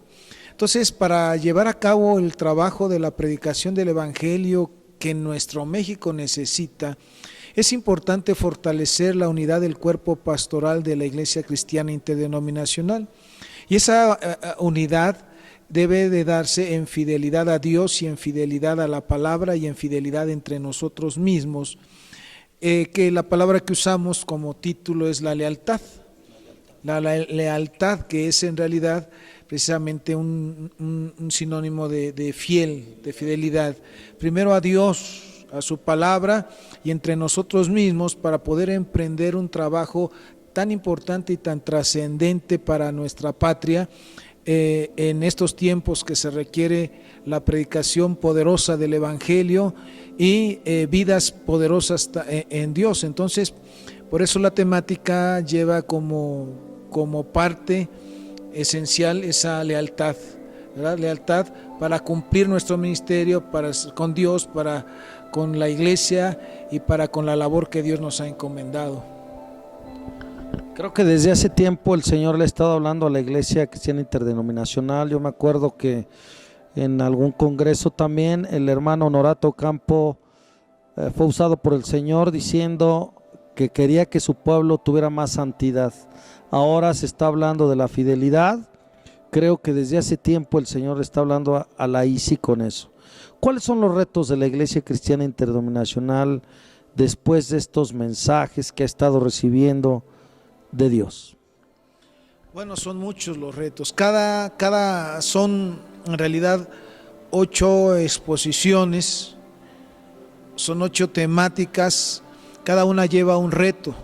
Entonces, para llevar a cabo el trabajo de la predicación del Evangelio que nuestro México necesita, es importante fortalecer la unidad del cuerpo pastoral de la Iglesia Cristiana Interdenominacional. Y esa unidad debe de darse en fidelidad a Dios y en fidelidad a la palabra y en fidelidad entre nosotros mismos, que la palabra que usamos como título es la lealtad. La lealtad, que es en realidad precisamente un sinónimo de fiel, de fidelidad, primero a Dios, a su palabra y entre nosotros mismos, para poder emprender un trabajo tan importante y tan trascendente para nuestra patria, en estos tiempos que se requiere la predicación poderosa del Evangelio y vidas poderosas en Dios. Entonces, por eso la temática lleva como parte esencial esa lealtad, ¿verdad? Lealtad para cumplir nuestro ministerio con Dios, con la Iglesia y con la labor que Dios nos ha encomendado. Creo que desde hace tiempo el Señor le ha estado hablando a la Iglesia Cristiana Interdenominacional. Yo me acuerdo que en algún congreso también el hermano Honorato Campo fue usado por el Señor diciendo que quería que su pueblo tuviera más santidad. Ahora se está hablando de la fidelidad. Creo que desde hace tiempo el Señor le está hablando a la ICI con eso. ¿Cuáles son los retos de la Iglesia Cristiana Interdenominacional después de estos mensajes que ha estado recibiendo de Dios? Bueno, son muchos los retos. Son en realidad 8 exposiciones, son 8 temáticas, cada una lleva un reto.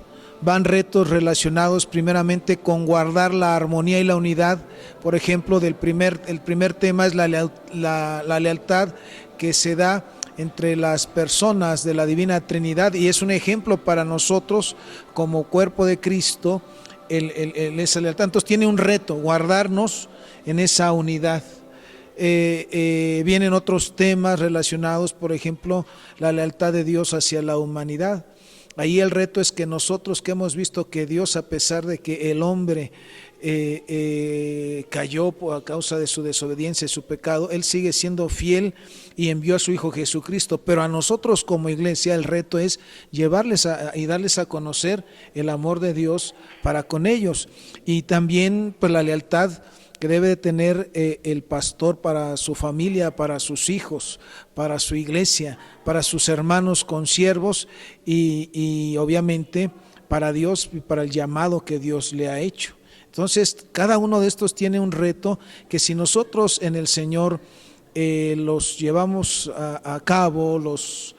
Van retos relacionados primeramente con guardar la armonía y la unidad. Por ejemplo, el primer tema es la lealtad que se da entre las personas de la Divina Trinidad, y es un ejemplo para nosotros como cuerpo de Cristo esa lealtad. Entonces tiene un reto, guardarnos en esa unidad. Vienen otros temas relacionados, por ejemplo, la lealtad de Dios hacia la humanidad. Ahí el reto es que nosotros, que hemos visto que Dios, a pesar de que el hombre cayó a causa de su desobediencia y su pecado, Él sigue siendo fiel y envió a su Hijo Jesucristo. Pero a nosotros como iglesia el reto es llevarles y darles a conocer el amor de Dios para con ellos. Y también pues la lealtad que debe de tener el pastor para su familia, para sus hijos, para su iglesia, para sus hermanos consiervos y obviamente para Dios y para el llamado que Dios le ha hecho. Entonces, cada uno de estos tiene un reto que si nosotros en el Señor los llevamos a cabo, los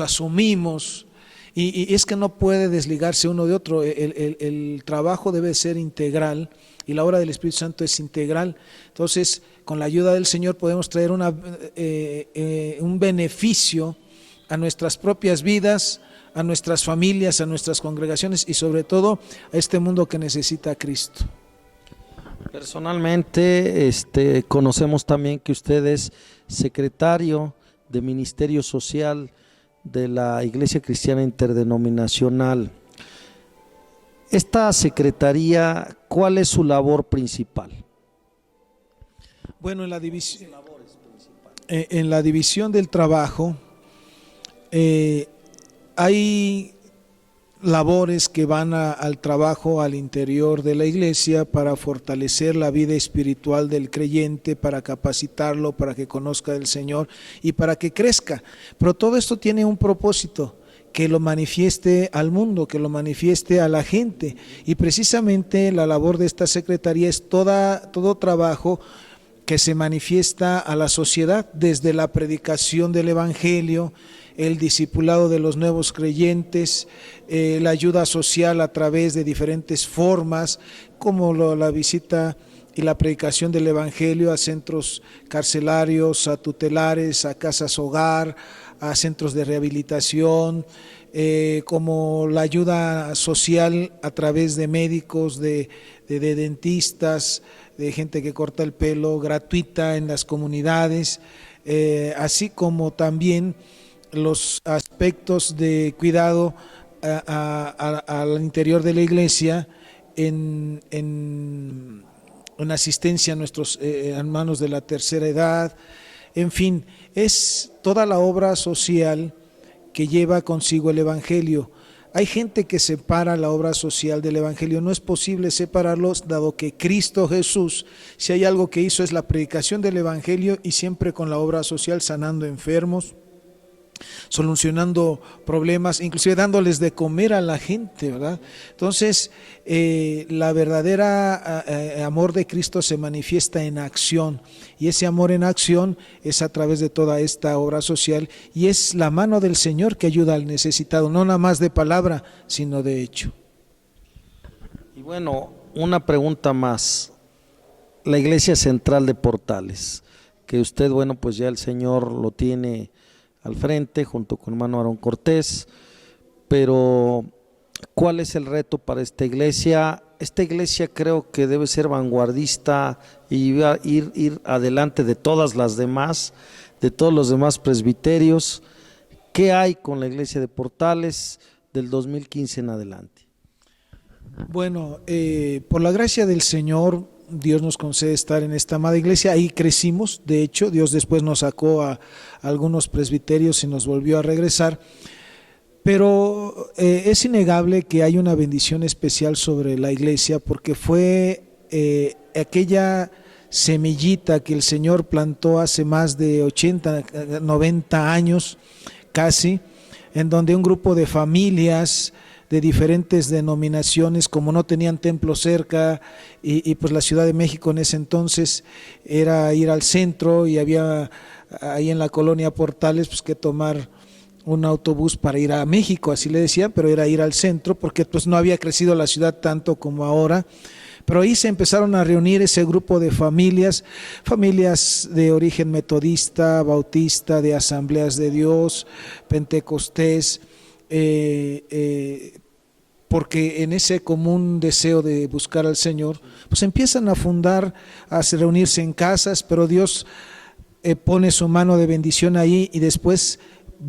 asumimos, y es que no puede desligarse uno de otro. El trabajo debe ser integral y la obra del Espíritu Santo es integral. Entonces, con la ayuda del Señor podemos traer un beneficio a nuestras propias vidas, a nuestras familias, a nuestras congregaciones y sobre todo a este mundo que necesita a Cristo. Personalmente, conocemos también que usted es secretario de Ministerio Social de la Iglesia Cristiana Interdenominacional. Esta secretaría, ¿cuál es su labor principal? Bueno, en la división del trabajo hay labores que van al trabajo al interior de la iglesia para fortalecer la vida espiritual del creyente, para capacitarlo, para que conozca del Señor y para que crezca. Pero todo esto tiene un propósito, que lo manifieste al mundo, que lo manifieste a la gente. Y precisamente la labor de esta secretaría es todo trabajo que se manifiesta a la sociedad, desde la predicación del Evangelio, el discipulado de los nuevos creyentes, la ayuda social a través de diferentes formas, como la visita y la predicación del Evangelio a centros carcelarios, a tutelares, a casas hogar, a centros de rehabilitación, como la ayuda social a través de médicos, de dentistas, de gente que corta el pelo, gratuita en las comunidades, así como también los aspectos de cuidado al interior de la iglesia en asistencia a nuestros hermanos de la tercera edad. En fin, es toda la obra social que lleva consigo el Evangelio. Hay gente que separa la obra social del Evangelio. No es posible separarlos, dado que Cristo Jesús, si hay algo que hizo, es la predicación del Evangelio, y siempre con la obra social, sanando enfermos, solucionando problemas, inclusive dándoles de comer a la gente, ¿verdad? Entonces, la verdadera amor de Cristo se manifiesta en acción, y ese amor en acción es a través de toda esta obra social, y es la mano del Señor que ayuda al necesitado, no nada más de palabra, sino de hecho. Y bueno, una pregunta más. La Iglesia Central de Portales, que usted, bueno, pues ya el Señor lo tiene al frente junto con hermano Aarón Cortés, pero ¿cuál es el reto para esta iglesia? Esta iglesia creo que debe ser vanguardista y ir adelante de todas las demás, de todos los demás presbiterios. ¿Qué hay con la iglesia de Portales del 2015 en adelante? Bueno, por la gracia del Señor, Dios nos concede estar en esta amada iglesia. Ahí crecimos, de hecho, Dios después nos sacó a algunos presbiterios y nos volvió a regresar, pero es innegable que hay una bendición especial sobre la iglesia, porque fue aquella semillita que el Señor plantó hace más de 80, 90 años casi, en donde un grupo de familias de diferentes denominaciones, como no tenían templo cerca, y pues la Ciudad de México en ese entonces era ir al centro, y había ahí en la colonia Portales pues que tomar un autobús para ir a México, así le decían, pero era ir al centro, porque pues no había crecido la ciudad tanto como ahora. Pero ahí se empezaron a reunir ese grupo de familias de origen metodista, bautista, de Asambleas de Dios, Pentecostés, porque en ese común deseo de buscar al Señor, pues empiezan a fundar, a reunirse en casas, pero Dios pone su mano de bendición ahí, y después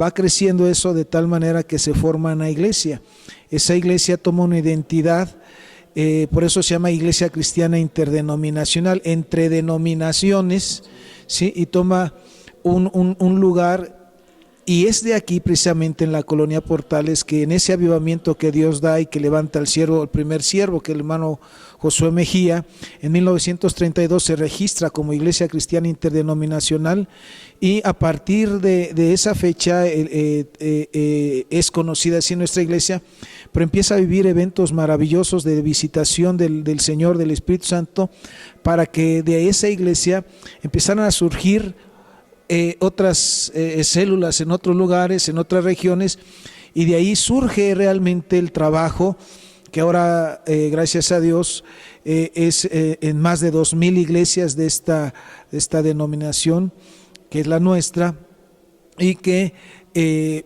va creciendo eso de tal manera que se forma una iglesia. Esa iglesia toma una identidad, por eso se llama Iglesia Cristiana Interdenominacional, entre denominaciones, ¿sí? Y toma un lugar. Y es de aquí, precisamente en la colonia Portales, que en ese avivamiento que Dios da y que levanta al siervo, el primer siervo, que el hermano Josué Mejía, en 1932 se registra como Iglesia Cristiana Interdenominacional, y a partir de esa fecha es conocida así nuestra iglesia, pero empieza a vivir eventos maravillosos de visitación del Señor, del Espíritu Santo, para que de esa iglesia empezaran a surgir otras células en otros lugares, en otras regiones, y de ahí surge realmente el trabajo que ahora, gracias a Dios, es en más de 2,000 iglesias de esta denominación, que es la nuestra, y que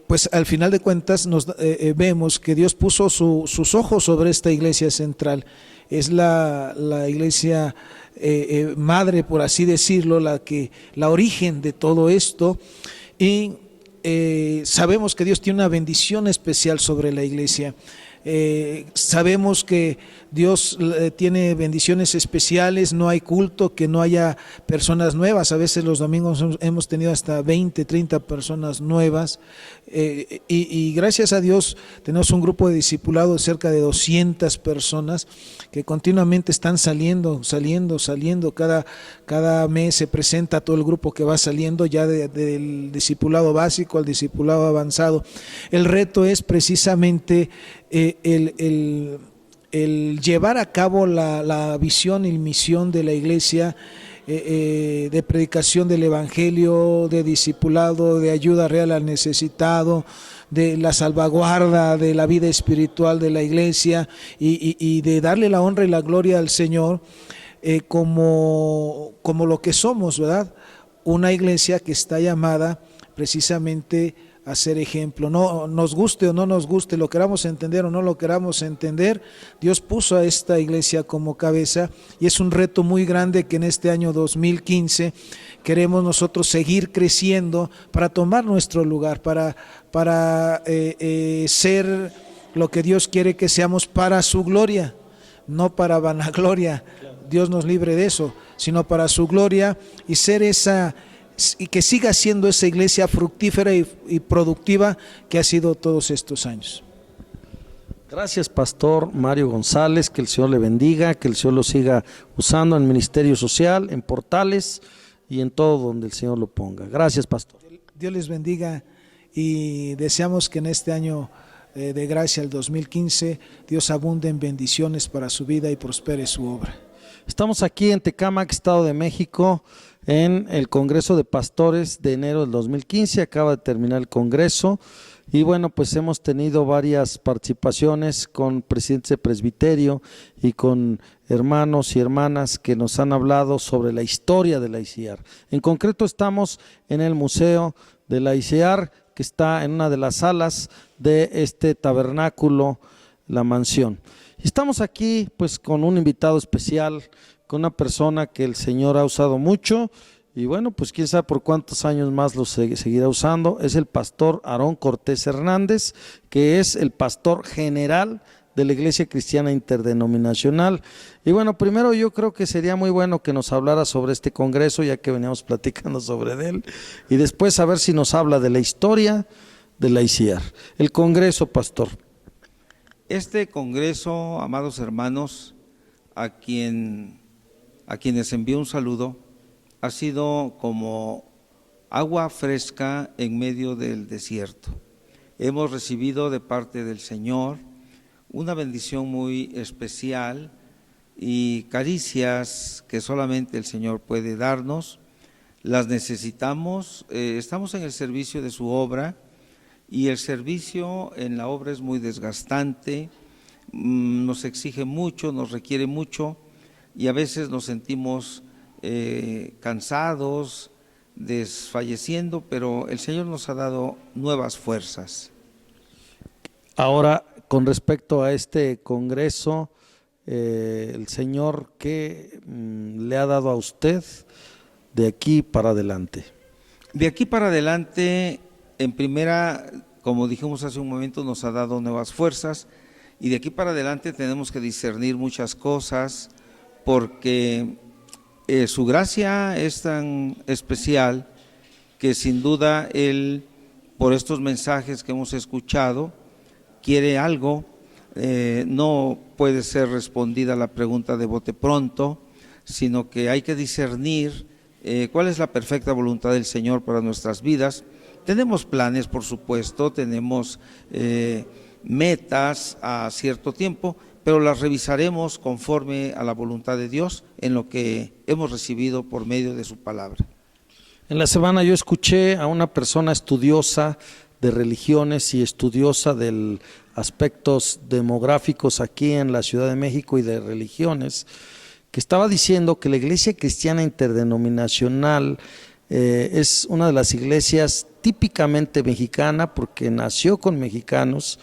pues al final de cuentas vemos que Dios puso sus ojos sobre esta iglesia central. Es la iglesia madre, por así decirlo, la origen de todo esto, y sabemos que Dios tiene una bendición especial sobre la iglesia. Sabemos que Dios tiene bendiciones especiales, no hay culto que no haya personas nuevas. A veces los domingos hemos tenido hasta 20, 30 personas nuevas, y gracias a Dios tenemos un grupo de discipulado de cerca de 200 personas que continuamente están saliendo. Cada mes se presenta todo el grupo que va saliendo ya del discipulado básico al discipulado avanzado. El reto es precisamente el llevar a cabo la visión y misión de la iglesia, de predicación del evangelio, de discipulado, de ayuda real al necesitado, de la salvaguarda de la vida espiritual de la iglesia, y de darle la honra y la gloria al Señor, como lo que somos, ¿verdad? Una iglesia que está llamada precisamente a ser ejemplo. No nos guste o no nos guste, lo queramos entender o no lo queramos entender, Dios puso a esta iglesia como cabeza, y es un reto muy grande que en este año 2015 queremos nosotros seguir creciendo para tomar nuestro lugar, para ser lo que Dios quiere que seamos para su gloria, no para vanagloria. Dios nos libre de eso, sino para su gloria, y ser y que siga siendo esa iglesia fructífera y productiva que ha sido todos estos años. Gracias, Pastor Mario González, que el Señor le bendiga, que el Señor lo siga usando en ministerio social, en portales y en todo donde el Señor lo ponga. Gracias, Pastor. Dios les bendiga, y deseamos que en este año de gracia, el 2015, Dios abunde en bendiciones para su vida y prospere su obra. Estamos aquí en Tecámac, Estado de México, en el Congreso de Pastores de enero del 2015, acaba de terminar el Congreso, y bueno, pues hemos tenido varias participaciones con presidentes de presbiterio y con hermanos y hermanas que nos han hablado sobre la historia de la ICIAR. En concreto estamos en el Museo de la ICIAR, que está en una de las salas de este tabernáculo, la mansión. Y estamos aquí pues con un invitado especial, con una persona que el Señor ha usado mucho, y bueno, pues quién sabe por cuántos años más lo seguirá usando. Es el pastor Aarón Cortés Hernández, que es el pastor general de la Iglesia Cristiana Interdenominacional. Y bueno, primero yo creo que sería muy bueno que nos hablara sobre este congreso, ya que veníamos platicando sobre él, y después a ver si nos habla de la historia de la ICIAR. El congreso, pastor. Este congreso, amados hermanos, a quienes envío un saludo, ha sido como agua fresca en medio del desierto. Hemos recibido de parte del Señor una bendición muy especial y caricias que solamente el Señor puede darnos. Las necesitamos, estamos en el servicio de su obra, y el servicio en la obra es muy desgastante, nos exige mucho, nos requiere mucho, y a veces nos sentimos cansados, desfalleciendo, pero el Señor nos ha dado nuevas fuerzas. Ahora, con respecto a este congreso, el Señor, ¿qué le ha dado a usted de aquí para adelante? De aquí para adelante, en primera, como dijimos hace un momento, nos ha dado nuevas fuerzas, y de aquí para adelante tenemos que discernir muchas cosas, porque su gracia es tan especial que sin duda Él, por estos mensajes que hemos escuchado, quiere algo. No puede ser respondida la pregunta de bote pronto, sino que hay que discernir cuál es la perfecta voluntad del Señor para nuestras vidas. Tenemos planes, por supuesto, tenemos metas a cierto tiempo, pero las revisaremos conforme a la voluntad de Dios en lo que hemos recibido por medio de su palabra. En la semana yo escuché a una persona estudiosa de religiones y estudiosa de aspectos demográficos aquí en la Ciudad de México y de religiones, que estaba diciendo que la Iglesia Cristiana Interdenominacional es una de las iglesias típicamente mexicana, porque nació con mexicanos,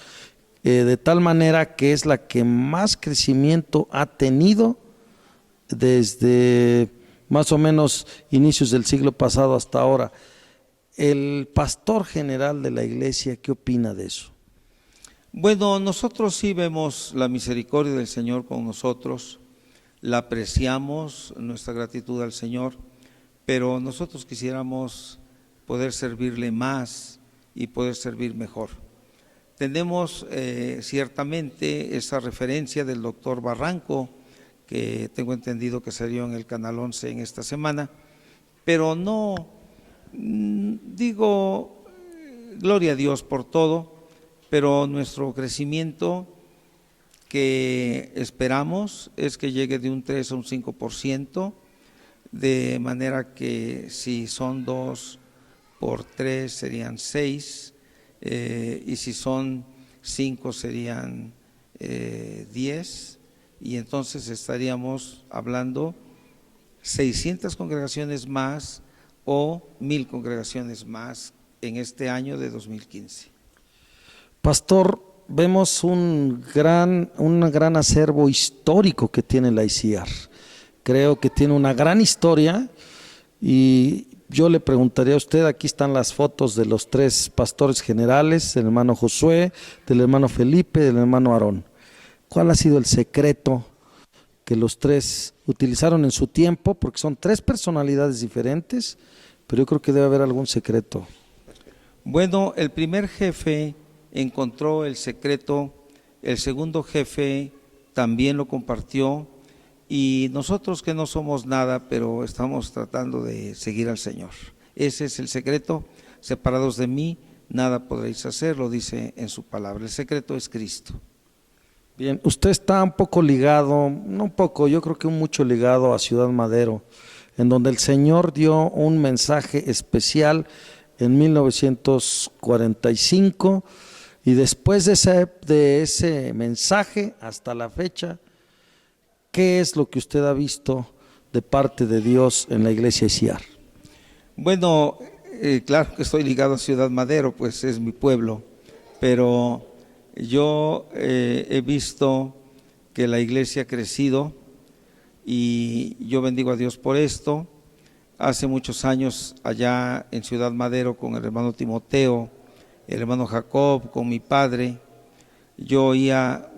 de tal manera que es la que más crecimiento ha tenido desde más o menos inicios del siglo pasado hasta ahora. El pastor general de la iglesia, ¿qué opina de eso? Bueno, nosotros sí vemos la misericordia del Señor con nosotros, la apreciamos, nuestra gratitud al Señor, pero nosotros quisiéramos poder servirle más y poder servir mejor. Tenemos ciertamente esa referencia del doctor Barranco, que tengo entendido que salió en el Canal 11 en esta semana, pero no, digo, gloria a Dios por todo, pero nuestro crecimiento que esperamos es que llegue de un 3 a un 5%, de manera que si son 2 por 3 serían 6, y si son 5 serían 10, y entonces estaríamos hablando 600 congregaciones más o 1000 congregaciones más en este año de 2015. Pastor, vemos un gran acervo histórico que tiene la ICIAR. Creo que tiene una gran historia y yo le preguntaría a usted, aquí están las fotos de los 3 pastores generales, del hermano Josué, del hermano Felipe, del hermano Aarón. ¿Cuál ha sido el secreto que los 3 utilizaron en su tiempo? Porque son 3 personalidades diferentes, pero yo creo que debe haber algún secreto. Bueno, el primer jefe encontró el secreto, el segundo jefe también lo compartió, y nosotros que no somos nada, pero estamos tratando de seguir al Señor. Ese es el secreto: separados de mí, nada podréis hacer, lo dice en su palabra. El secreto es Cristo. Bien, usted está un poco ligado, no un poco, yo creo que mucho ligado a Ciudad Madero, en donde el Señor dio un mensaje especial en 1945, y después de ese mensaje hasta la fecha, ¿qué es lo que usted ha visto de parte de Dios en la iglesia ICIAR? Bueno, claro que estoy ligado a Ciudad Madero, pues es mi pueblo, pero yo he visto que la iglesia ha crecido y yo bendigo a Dios por esto. Hace muchos años allá en Ciudad Madero con el hermano Timoteo, el hermano Jacob, con mi padre, yo oía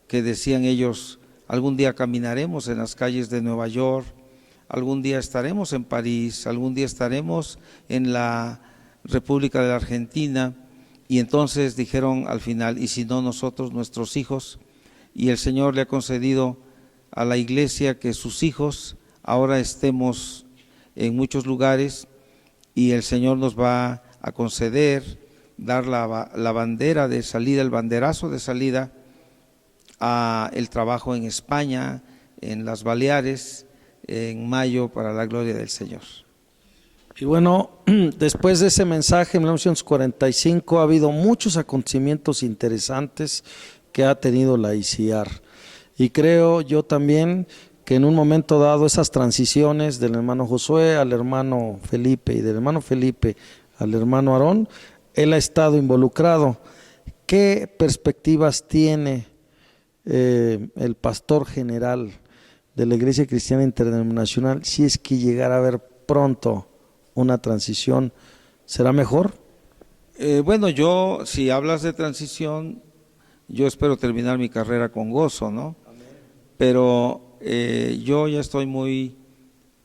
que decían ellos: algún día caminaremos en las calles de Nueva York, algún día estaremos en París, algún día estaremos en la República de la Argentina. Y entonces dijeron al final: y si no nosotros, nuestros hijos. Y el Señor le ha concedido a la iglesia que sus hijos ahora estemos en muchos lugares, y el Señor nos va a conceder dar la bandera de salida, el banderazo de salida a el trabajo en España, en las Baleares, en mayo, para la gloria del Señor. Y bueno, después de ese mensaje en 1945 ha habido muchos acontecimientos interesantes que ha tenido la ICIAR, y creo yo también que en un momento dado esas transiciones del hermano Josué al hermano Felipe y del hermano Felipe al hermano Aarón, él ha estado involucrado. ¿Qué perspectivas tiene el pastor general de la Iglesia Cristiana Interdenominacional si es que llegara a haber pronto una transición? ¿Será mejor? Bueno, yo, si hablas de transición, yo espero terminar mi carrera con gozo, ¿no? Pero yo ya estoy muy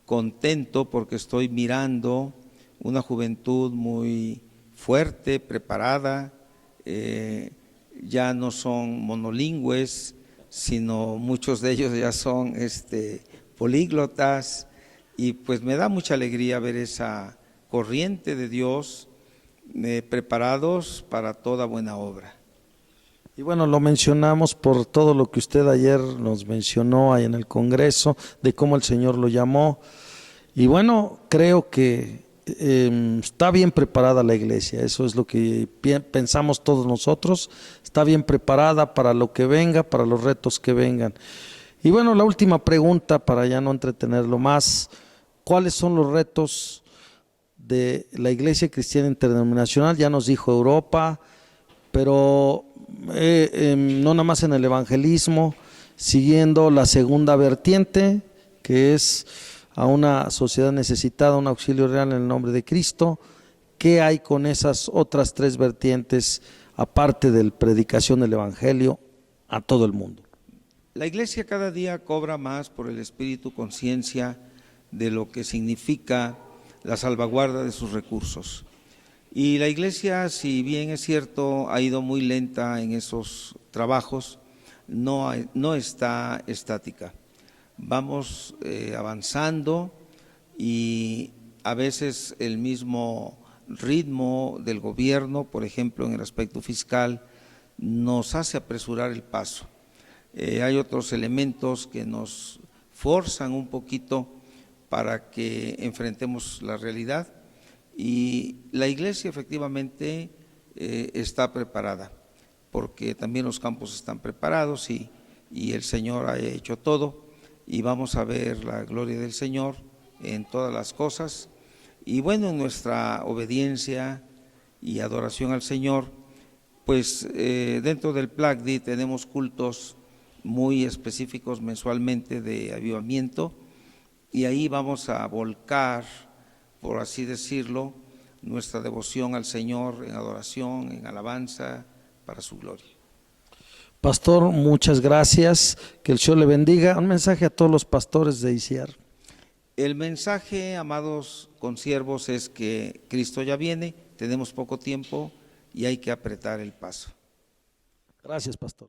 contento porque estoy mirando una juventud muy fuerte, preparada, ya no son monolingües, sino muchos de ellos ya son políglotas, y pues me da mucha alegría ver esa corriente de Dios preparados para toda buena obra. Y bueno, lo mencionamos por todo lo que usted ayer nos mencionó ahí en el Congreso, de cómo el Señor lo llamó. Y bueno, creo que está bien preparada la iglesia, eso es lo que pensamos todos nosotros, está bien preparada para lo que venga, para los retos que vengan. Y bueno, la última pregunta, para ya no entretenerlo más: ¿cuáles son los retos de la Iglesia Cristiana Interdenominacional? Ya nos dijo Europa, pero no nada más en el evangelismo, siguiendo la segunda vertiente, que es a una sociedad necesitada, un auxilio real en el nombre de Cristo. ¿Qué hay con esas otras 3 vertientes aparte de la predicación del Evangelio a todo el mundo? La iglesia cada día cobra más por el espíritu conciencia de lo que significa la salvaguarda de sus recursos. Y la iglesia, si bien es cierto, ha ido muy lenta en esos trabajos, no está estática. Vamos avanzando y a veces el mismo ritmo del gobierno, por ejemplo, en el aspecto fiscal, nos hace apresurar el paso. Hay otros elementos que nos forzan un poquito para que enfrentemos la realidad y la iglesia efectivamente está preparada, porque también los campos están preparados y el Señor ha hecho todo y vamos a ver la gloria del Señor en todas las cosas. Y bueno, en nuestra obediencia y adoración al Señor, pues dentro del PLACDI tenemos cultos muy específicos mensualmente de avivamiento y ahí vamos a volcar, por así decirlo, nuestra devoción al Señor en adoración, en alabanza para su gloria. Pastor, muchas gracias, que el Señor le bendiga. Un mensaje a todos los pastores de ICIAR. El mensaje, amados consiervos, es que Cristo ya viene, tenemos poco tiempo y hay que apretar el paso. Gracias, pastor.